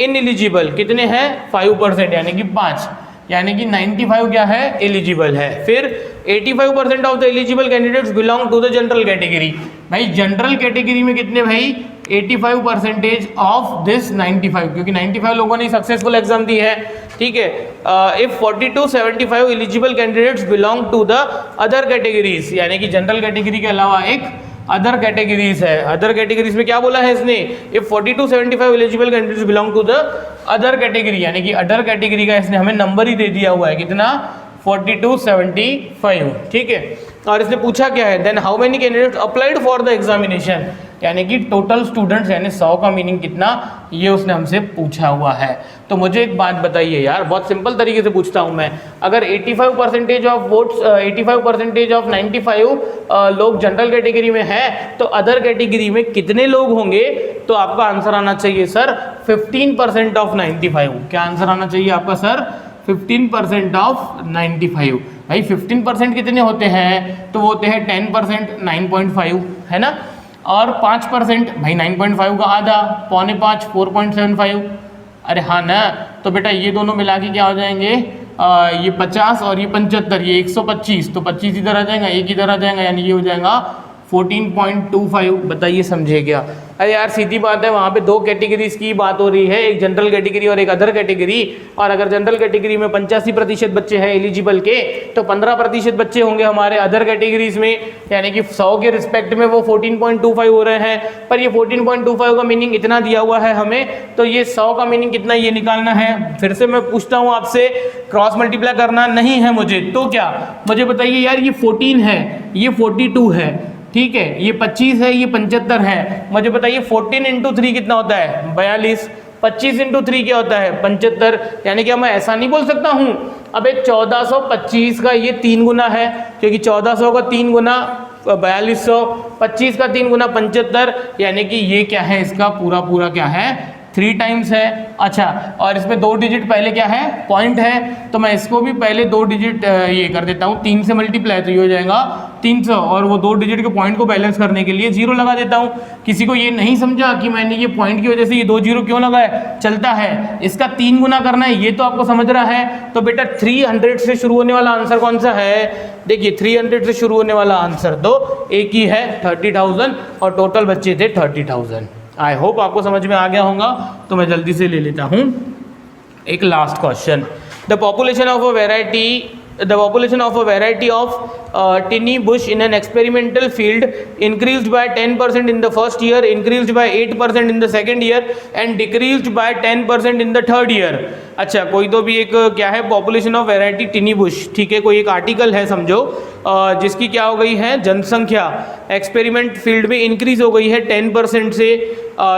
इनएलिजिबल कितने हैं 5%, यानी कि 5, यानी कि 95 क्या है एलिजिबल है। फिर 85% of the eligible candidates belong to the general category. भाई जनरल कैटेगरी में कितने भाई 85% ऑफ दिस 95, क्योंकि 95 लोगों ने सक्सेसफुल एग्जाम दी है, ठीक है। If 40 to 75 eligible candidates belong to the other categories, यानी कि जनरल कैटेगरी के अलावा एक अदर कैटेगरीज है। अदर कैटेगरीज में क्या बोला है इसने, if 40 to 75 eligible candidates belong to the other category, यानी कि अदर कैटेगरी का इसने हमें नंबर ही दे दिया हुआ है कितना 40 to 75, ठीक है। और इसने पूछा क्या है, then how many candidates applied for the examination, यानी कि टोटल स्टूडेंट्स, यानी 100 का मीनिंग कितना, ये उसने हमसे पूछा हुआ है। तो मुझे एक बात बताइए यार, बहुत सिंपल तरीके से पूछता हूँ मैं, अगर 85% ऑफ वोट्स 85% ऑफ 95 लोग जनरल कैटेगरी में है, तो अदर कैटेगरी में कितने लोग होंगे, तो आपका आंसर आना चाहिए सर 15% ऑफ 95। क्या आंसर आना चाहिए आपका सर 15% ऑफ 95। भाई 15% कितने होते हैं, तो वो होते हैं 10% 9.5, है ना। और 5% भाई 9.5 का आधा, 4.25 4.75। अरे हाँ ना, तो बेटा ये दोनों मिला के क्या हो जाएंगे, ये 50 और ये 75, ये 125, तो 25 इधर आ जाएगा, एक इधर आ जाएगा, यानी ये हो जाएगा 14.25। बताइए समझे क्या। अरे यार सीधी बात है, वहाँ पे दो कैटेगरीज की बात हो रही है, एक जनरल कैटेगरी और एक अदर कैटेगरी। और अगर जनरल कैटेगरी में 85% बच्चे हैं एलिजिबल के, तो 15% बच्चे होंगे हमारे अदर कैटेगरीज में, यानी कि 100 के रिस्पेक्ट में वो 14.25 हो रहे हैं। पर ये 14.25 का मीनिंग इतना दिया हुआ है हमें, तो ये 100 का मीनिंग कितना ये निकालना है। फिर से मैं पूछता हूँ आपसे, क्रॉस मल्टीप्लाई करना नहीं है मुझे, तो क्या मुझे बताइए यार, ये 14 है, ये 42 है, ठीक है, ये 25 है, ये 75 है। मुझे बताइए 14 × 3 कितना होता है 42, 25 × 3 क्या होता है 75। यानी कि मैं ऐसा नहीं बोल सकता हूँ अबे 1425 का ये 3 गुना है, क्योंकि 1400 का 3 गुना 4200, 25 का 3 गुना 75, यानी कि ये क्या है इसका पूरा पूरा क्या है 3 टाइम्स है। अच्छा, और इसमें 2 डिजिट पहले क्या है पॉइंट है, तो मैं इसको भी पहले 2 डिजिट ये कर देता हूँ, 3 से मल्टीप्लाई, तो ये हो जाएगा 300, और वो 2 डिजिट के पॉइंट को बैलेंस करने के लिए 0 लगा देता हूँ। किसी को ये नहीं समझा कि मैंने ये पॉइंट की वजह से ये 2 0 क्यों लगाए, चलता है, इसका 3 गुना करना है, ये तो आपको समझ रहा है। तो बेटा 300 से शुरू होने वाला आंसर कौन सा है, देखिए 300 से शुरू होने वाला आंसर तो एक ही है 30,000, और टोटल बच्चे थे 30,000। आई होप आपको समझ में आ गया होगा। तो मैं जल्दी से ले लेता हूँ एक last question. The population of a variety the population of a variety of tinny bush in an experimental field increased by 10% in the first year, increased by 8% in the second year and decreased by 10% in the third year. अच्छा, कोई तो भी एक क्या है, पॉपुलेशन ऑफ वैरायटी टिनी बुश, ठीक है, कोई एक आर्टिकल है समझो, जिसकी क्या हो गई है, जनसंख्या एक्सपेरिमेंट फील्ड में इंक्रीज हो गई है 10% से,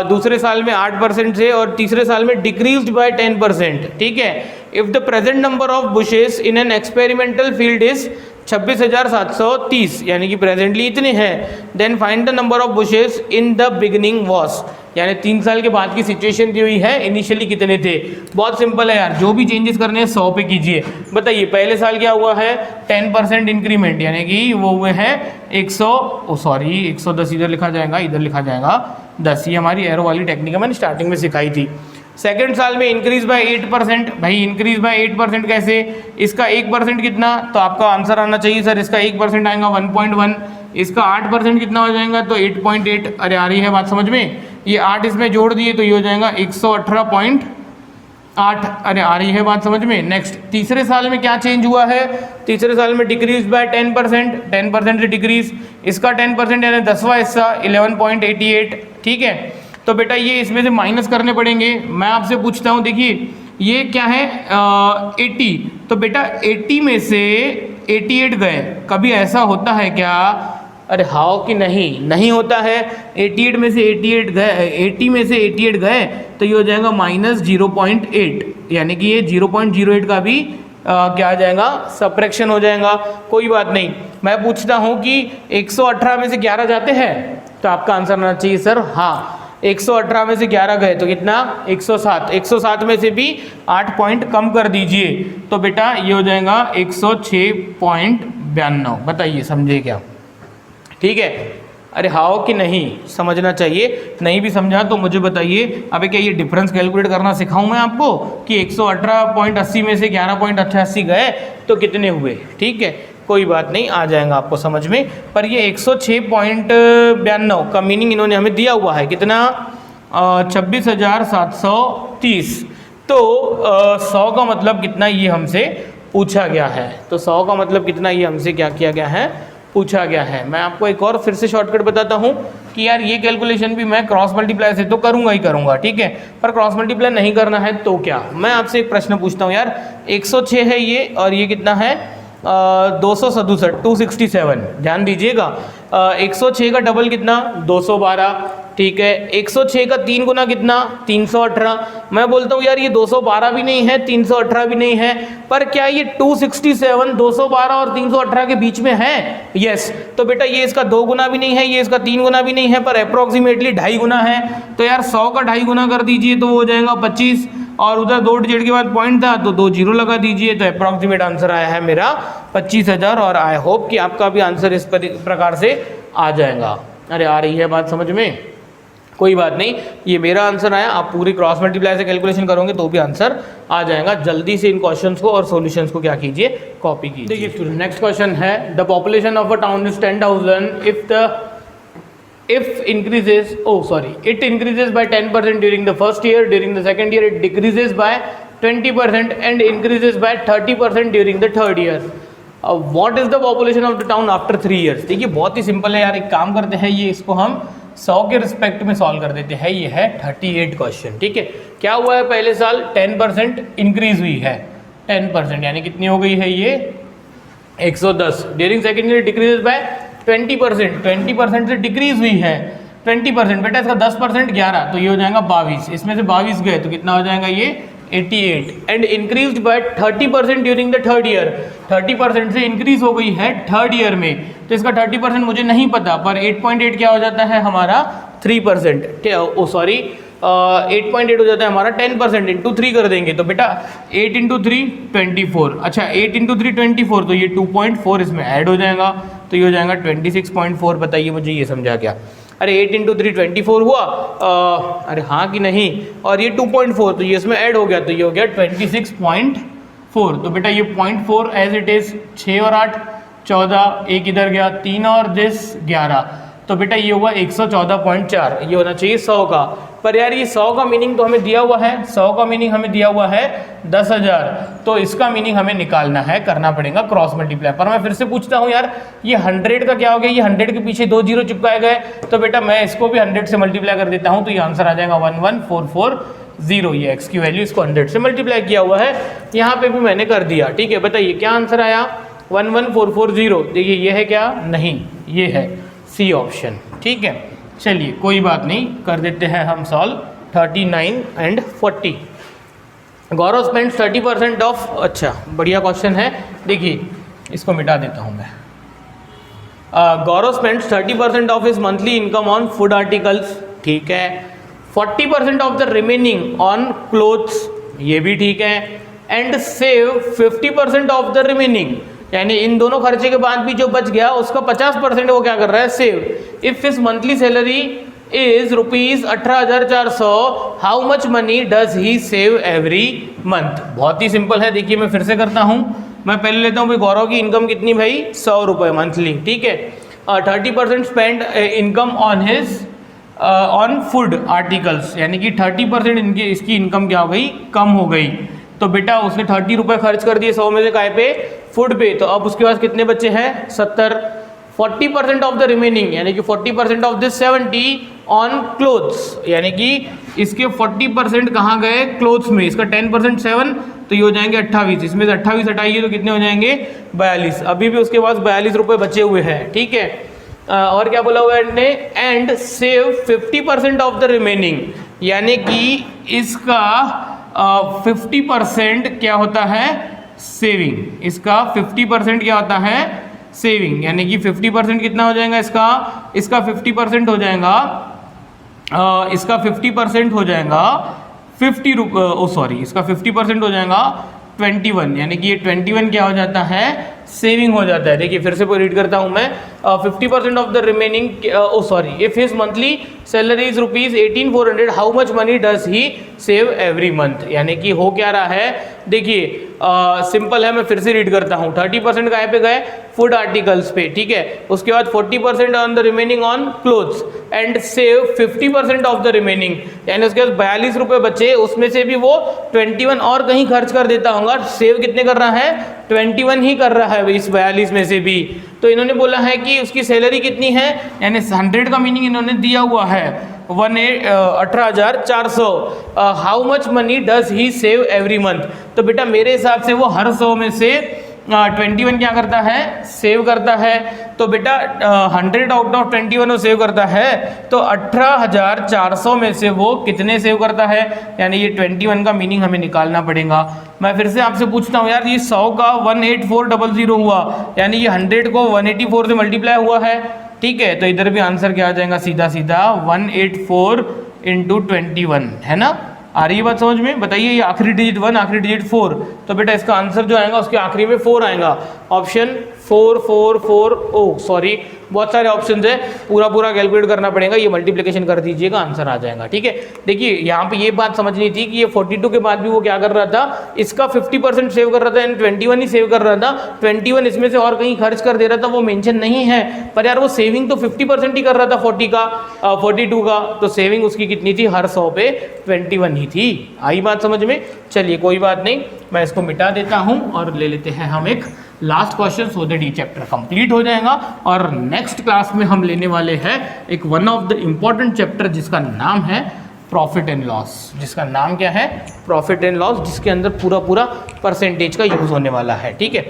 दूसरे साल में 8% से और तीसरे साल में डिक्रीज्ड बाय 10%, ठीक है. If the present number of bushes in an experimental field is 26,730, यानी कि प्रेजेंटली इतने हैं, then find the number of bushes in the beginning was, यानी 3 साल के बाद की सिचुएशन दी हुई है, इनिशियली कितने थे. बहुत सिंपल है यार, जो भी चेंजेस करने हैं 100 पे कीजिए. बताइए पहले साल क्या हुआ है, 10% इंक्रीमेंट, यानी कि वो हुए हैं 110 इधर लिखा जाएगा, इधर लिखा जाएगा 10, ये हमारी एरो वाली टेक्निक मैंने स्टार्टिंग में सिखाई थी. सेकेंड साल में इंक्रीज बाय 8%, भाई इंक्रीज बाय 8% कैसे, इसका 1% कितना, तो आपका आंसर आना चाहिए सर, इसका 1% आएगा 1.1, इसका 8% कितना हो जाएगा, तो 8.8. अरे आ रही है बात समझ में, ये 8 इसमें जोड़ दिए तो ये हो जाएगा 118.8. अरे आ रही है बात समझ में. नेक्स्ट, तीसरे साल में क्या चेंज हुआ है, तीसरे साल में डिक्रीज बाय 10% से डिक्रीज, इसका 10% यानी 10वां हिस्सा 11.88, ठीक है. तो बेटा ये इसमें से माइनस करने पड़ेंगे. मैं आपसे पूछता हूँ, देखिए ये क्या है 80, तो बेटा 80 में से 88 गए, कभी ऐसा होता है क्या, अरे हाउ कि नहीं होता है. 88 में से 88 गए, 80 में से 88 गए तो ये हो जाएगा -0.8, यानी कि ये 0.08 का भी क्या आ जाएगा, सब्ट्रैक्शन हो जाएगा. कोई बात नहीं, मैं पूछता हूँ कि 118 में से 11 जाते हैं, तो आपका आंसर आना चाहिए सर हाँ, 118 में से 11 गए तो कितना, 107 में से भी 8 पॉइंट कम कर दीजिए, तो बेटा ये हो जाएगा 106.92. बताइए समझे क्या, ठीक है. अरे हाओ कि नहीं, समझना चाहिए. नहीं भी समझा तो मुझे बताइए. अबे क्या ये डिफरेंस कैलकुलेट करना सिखाऊं मैं आपको कि 118.80 में से 11.88 गए तो कितने हुए, ठीक है. कोई बात नहीं, आ जाएगा आपको समझ में. पर ये 106.92 का मीनिंग इन्होंने हमें दिया हुआ है कितना, 26,730. तो 100 का मतलब कितना ये हमसे पूछा गया है, तो 100 का मतलब कितना ये हमसे क्या किया गया है, पूछा गया है. मैं आपको एक और फिर से शॉर्टकट बताता हूँ कि यार ये कैलकुलेशन भी मैं क्रॉस मल्टीप्लाई से तो करूँगा ही करूँगा, ठीक है, पर क्रॉस मल्टीप्लाई नहीं करना है तो क्या. मैं आपसे एक प्रश्न पूछता हूँ यार, 106 है ये और ये कितना है 267, ध्यान दीजिएगा. 106 का डबल कितना, 212, ठीक है. 106 का 3 गुना कितना, 318. मैं बोलता हूँ यार ये 212 भी नहीं है, 318 भी नहीं है, पर क्या ये 267 212 और 318 के बीच में है, यस. तो बेटा ये इसका 2 गुना भी नहीं है, ये इसका 3 गुना भी नहीं है, पर अप्रोक्सीमेटली 2.5 गुना है. तो यार 100 का 2.5 गुना कर दीजिए तो हो जाएगा 25, और उधर 2 डिजिट के बाद पॉइंट था तो 2 जीरो लगा दीजिए, तो अप्रॉक्सीमेट आंसर आया है मेरा 25,000. और आई होप कि आपका भी आंसर इस प्रकार से आ जाएगा. अरे आ रही है बात समझ में, कोई बात नहीं, ये मेरा आंसर आया, आप पूरी क्रॉस मल्टीप्लाई से कैलकुलेशन करोगे तो भी आंसर आ जाएगा. जल्दी से इन क्वेश्चंस को और सॉल्यूशंस को क्या कीजिए, कॉपी कीजिए. देखिए स्टूडेंट, नेक्स्ट क्वेश्चन है, the population of a town is 10,000 if increases, it increases by 10% during the first year, during the second year it decreases by 20% and increases by 30% during the third year. What is the population of the town after 3 years? देखिए बहुत ही सिंपल है यार, एक काम करते हैं, ये इसको हम 100 के रिस्पेक्ट में सॉल्व कर देते हैं. ये है 38 क्वेश्चन, ठीक है. क्या हुआ है, पहले साल 10% इंक्रीज हुई है, 10% यानी कितनी हो गई है ये 110. During second year decrease by 20% से डिक्रीज हुई है 20%. बेटा इसका 10% 11, तो ये हो जाएगा 22, इसमें से 22 गए तो कितना हो जाएगा ये 88. And increase by 30% during the third year, 30% से इंक्रीज हो गई है थर्ड ईयर में, तो इसका 30% मुझे नहीं पता, पर 8.8 क्या हो जाता है हमारा 3%, 8.8 हो जाता है हमारा 10%, इंटू 3 कर देंगे तो बेटा 8 इंटू 3 24. अच्छा 8 इंटू 3 24, तो ये 2.4 इसमें ऐड हो जाएगा, तो ये हो जाएगा 26.4. बताइए मुझे ये समझा क्या. अरे 8 इंटू 3 24 हुआ, अरे हाँ कि नहीं, और ये 2.4 तो ये इसमें ऐड हो गया, तो ये हो गया 26.4. तो बेटा ये 0.4 एज इट इज़, 6 और 8 14, एक इधर गया 3 और 10 11, तो तो बेटा ये हुआ 114.4, ये होना चाहिए 100 का। पर यार ये 100 का मीनिंग तो हमें दिया हुआ है, 100 का मीनिंग हमें दिया हुआ है 10,000, तो इसका मीनिंग हमें निकालना है, करना पड़ेगा क्रॉस मल्टीप्लाई। पर मैं फिर से पूछता हूँ यार ये 100 का क्या हो गया, ये 100 के पीछे 2 जीरो चिपकाए गए, तो बेटा मैं इसको भी 100 से मल्टीप्लाई कर देता हूँ, तो ये आंसर आ जाएगा 11440। ये x की वैल्यू इसको 100 से मल्टीप्लाई किया हुआ है, यहाँ पे भी मैंने कर दिया। ठीक है, बताइए क्या आंसर आया, 11440। देखिए ये है क्या, नहीं ये है सी ऑप्शन। ठीक है, चलिए कोई बात नहीं, कर देते हैं हम solve. 39 and 40। Gaurav spends 30% of, अच्छा बढ़िया क्वेश्चन है। देखिए इसको मिटा देता हूँ मैं। Gaurav spends 30% of his monthly income on food articles, ठीक है। 40% of the remaining on clothes, ये भी ठीक है। And save 50% of the remaining, यानी इन दोनों खर्चे के बाद भी जो बच गया उसका 50% वो क्या कर रहा है, save. If his monthly salary is ₹18,400, how much money does he save every month. बहुत ही सिंपल है, देखिए मैं फिर से करता हूँ। मैं पहले लेता हूँ भाई गौरव की इनकम कितनी भाई, 100 रुपये मंथली, ठीक है। 30% spend income on his on food articles, यानी कि 30% इनकी इसकी इनकम क्या हो गई, कम हो गई। तो बेटा उसने 30 रुपये खर्च कर दिए 100 में से, काय पे, फूड पे। तो अब उसके पास कितने बच्चे हैं, 70। 40% ऑफ द रिमेनिंग, यानी कि 40% ऑफ दिस 70 ऑन क्लोथ्स, यानी कि इसके 40% कहाँ गए, क्लोथ्स में। इसका 10% 7, तो ये हो जाएंगे 28। इसमें से 28 हटाइए तो कितने हो जाएंगे, 42। अभी भी उसके पास 42 रुपये बचे हुए हैं, ठीक है। और क्या बोला हुआ है ने, and save 50% of the remaining, यानी कि इसका 50% क्या होता है, सेविंग। इसका 50% क्या होता है, सेविंग, यानी कि 50% कितना हो जाएगा इसका 50% हो जाएगा, इसका 50% हो जाएगा 50 रुपये, ओ सॉरी, इसका 50% हो जाएगा 21, यानी कि ये 21 क्या हो जाता है, सेविंग हो जाता है। देखिए फिर से रीड करता हूँ मैं। 50% of the remaining, oh sorry, if his monthly salary is ₹18,400, how much money does he save every month, यानी कि हो क्या रहा है, देखिए सिंपल है, मैं फिर से रीड करता हूँ। 30% काय पे गए, फूड आर्टिकल्स पे, ठीक है। उसके बाद 40% on the remaining on clothes, and save 50% of the remaining, यानी उसके बाद 42 रुपये बचे, उसमें से भी वो 21 और कहीं खर्च कर देता होगा। सेव कितने कर रहा है, 21 ही कर रहा है इस 42 में से भी। तो इन्होंने बोला है कि उसकी सैलरी कितनी है, यानी 100 का मीनिंग इन्होंने दिया हुआ है 18,400। How much money does he save every month, तो बेटा मेरे हिसाब से वो हर 100 में से 21 क्या करता है, सेव करता है। तो बेटा 100 आउट ऑफ 21 वो सेव करता है, तो 18,400 में से वो कितने सेव करता है, यानी ये 21 का मीनिंग हमें निकालना पड़ेगा। मैं फिर से आपसे पूछता हूँ यार, ये 100 का 18400 हुआ, यानी ये 100 को 184 से मल्टीप्लाई हुआ है, ठीक है। तो इधर भी आंसर क्या आ जाएगा, सीधा सीधा 184 इंटू 21, है ना। आ रही है बात समझ में, बताइए। ये आखिरी डिजिट 1, आखिरी डिजिट 4, तो बेटा इसका आंसर जो आएगा उसके आखिरी में 4 आएगा। ऑप्शन 444, ओ सॉरी बहुत सारे ऑप्शन है, पूरा कैलकुलेट करना पड़ेगा। ये मल्टीप्लिकेशन कर दीजिएगा, आंसर आ जाएगा, ठीक है। देखिए यहाँ पे ये बात समझनी थी कि ये 42 के बाद भी वो क्या कर रहा था, इसका 50% सेव कर रहा था, यानी 21 ही सेव कर रहा था। 21 इसमें से और कहीं खर्च कर दे रहा था, वो मेंशन नहीं है, पर यार वो सेविंग तो 50% ही कर रहा था 42 का, तो सेविंग उसकी कितनी थी, हर 100 पे 21 ही थी। आई बात समझ में। चलिए कोई बात नहीं, मैं इसको मिटा देता हूँ और ले लेते हैं हम एक लास्ट क्वेश्चन, सो दैट ये चैप्टर कंप्लीट हो जाएगा। और नेक्स्ट क्लास में हम लेने वाले हैं एक one of the important chapter जिसका नाम है प्रॉफिट एंड लॉस। जिसका नाम क्या है, प्रॉफिट एंड लॉस, जिसके अंदर पूरा परसेंटेज का यूज होने वाला है, ठीक है।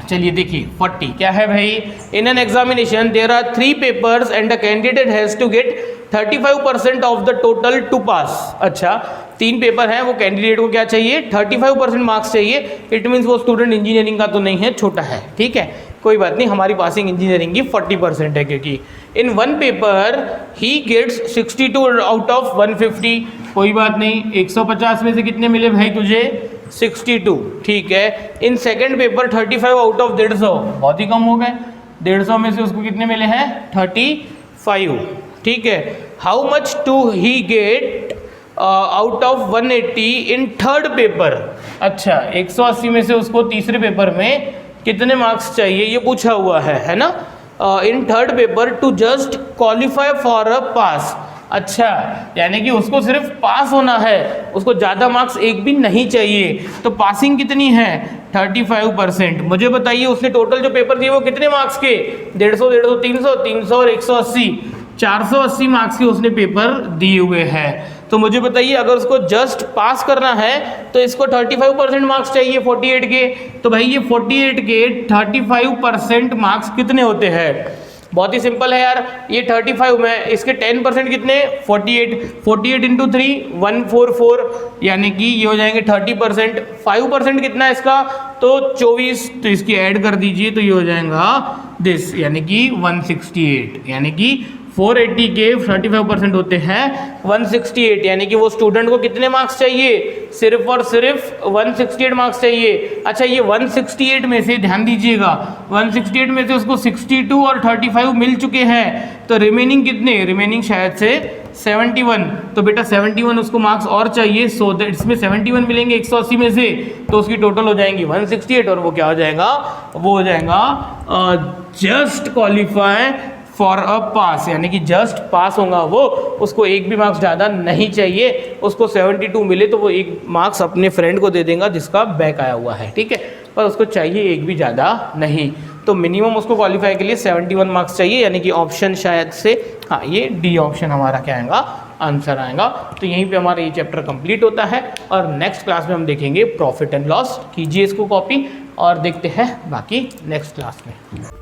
चलिए देखिए 40 क्या है भाई, in an examination there are 3 papers and the candidate has to get 35% of the total to pass. अच्छा 3 पेपर हैं, वो कैंडिडेट को क्या चाहिए, 35% मार्क्स चाहिए। इट मीन्स वो स्टूडेंट इंजीनियरिंग का तो नहीं है, छोटा है, ठीक है। कोई बात नहीं, हमारी पासिंग इंजीनियरिंग की 40% है, क्योंकि in one paper he gets 62 out of 150। कोई बात नहीं, 150 में से कितने मिले भाई तुझे, 62, ठीक है। In second paper 35 out of 150, बहुत ही कम हो गए। 150 में से उसको कितने मिले हैं, 35, ठीक है। How much to he get out of 180 in third paper. अच्छा 180 में से उसको तीसरे पेपर में कितने मार्क्स चाहिए, ये पूछा हुआ है ना। In third paper to just qualify for a pass. अच्छा, यानी कि उसको सिर्फ पास होना है, उसको ज़्यादा मार्क्स एक भी नहीं चाहिए। तो पासिंग कितनी है 35%। मुझे बताइए उसने टोटल जो पेपर दिए वो कितने मार्क्स के, 150, 150, 300, 300 और 180, 480 मार्क्स के उसने पेपर दिए हुए हैं। तो मुझे बताइए अगर उसको जस्ट पास करना है तो इसको 35% मार्क्स चाहिए 48 के। तो भाई ये 48 के 35% मार्क्स कितने होते हैं? बहुत ही सिंपल है यार, ये 35 में इसके 10% कितने, 48, 48 इंटू 3 144, यानी कि ये हो जाएंगे 30%। 5% कितना है इसका, तो 24, तो इसकी ऐड कर दीजिए तो ये हो जाएगा दिस, यानी कि 168। यानी कि 480 के 35% होते हैं 168, यानी कि वो स्टूडेंट को कितने मार्क्स चाहिए, सिर्फ और सिर्फ 168 मार्क्स चाहिए। अच्छा, ये 168 में से ध्यान दीजिएगा, 168 में से उसको 62 और 35 मिल चुके हैं, तो रिमेनिंग कितने, रिमेनिंग शायद से 71। तो बेटा 71 उसको मार्क्स और चाहिए, सो दैट इसमें 71 मिलेंगे 180 में से, तो उसकी टोटल हो जाएंगी 168, और वो क्या हो जाएगा, वो हो जाएगा जस्ट क्वालिफाई फॉर अ पास, यानी कि जस्ट पास होगा वो, उसको एक भी मार्क्स ज़्यादा नहीं चाहिए। उसको 72 मिले तो वो एक मार्क्स अपने फ्रेंड को दे देगा जिसका बैक आया हुआ है, ठीक है, पर उसको चाहिए एक भी ज़्यादा नहीं। तो मिनिमम उसको क्वालिफाई के लिए 71 मार्क्स चाहिए, यानी कि ऑप्शन शायद से, हाँ, ये डी ऑप्शन हमारा क्या आएगा, आंसर आएगा। तो यहीं पे हमारा ये चैप्टर कंप्लीट होता है, और नेक्स्ट क्लास में हम देखेंगे प्रॉफिट एंड लॉस। कीजिए इसको कॉपी और देखते हैं बाकी नेक्स्ट क्लास में।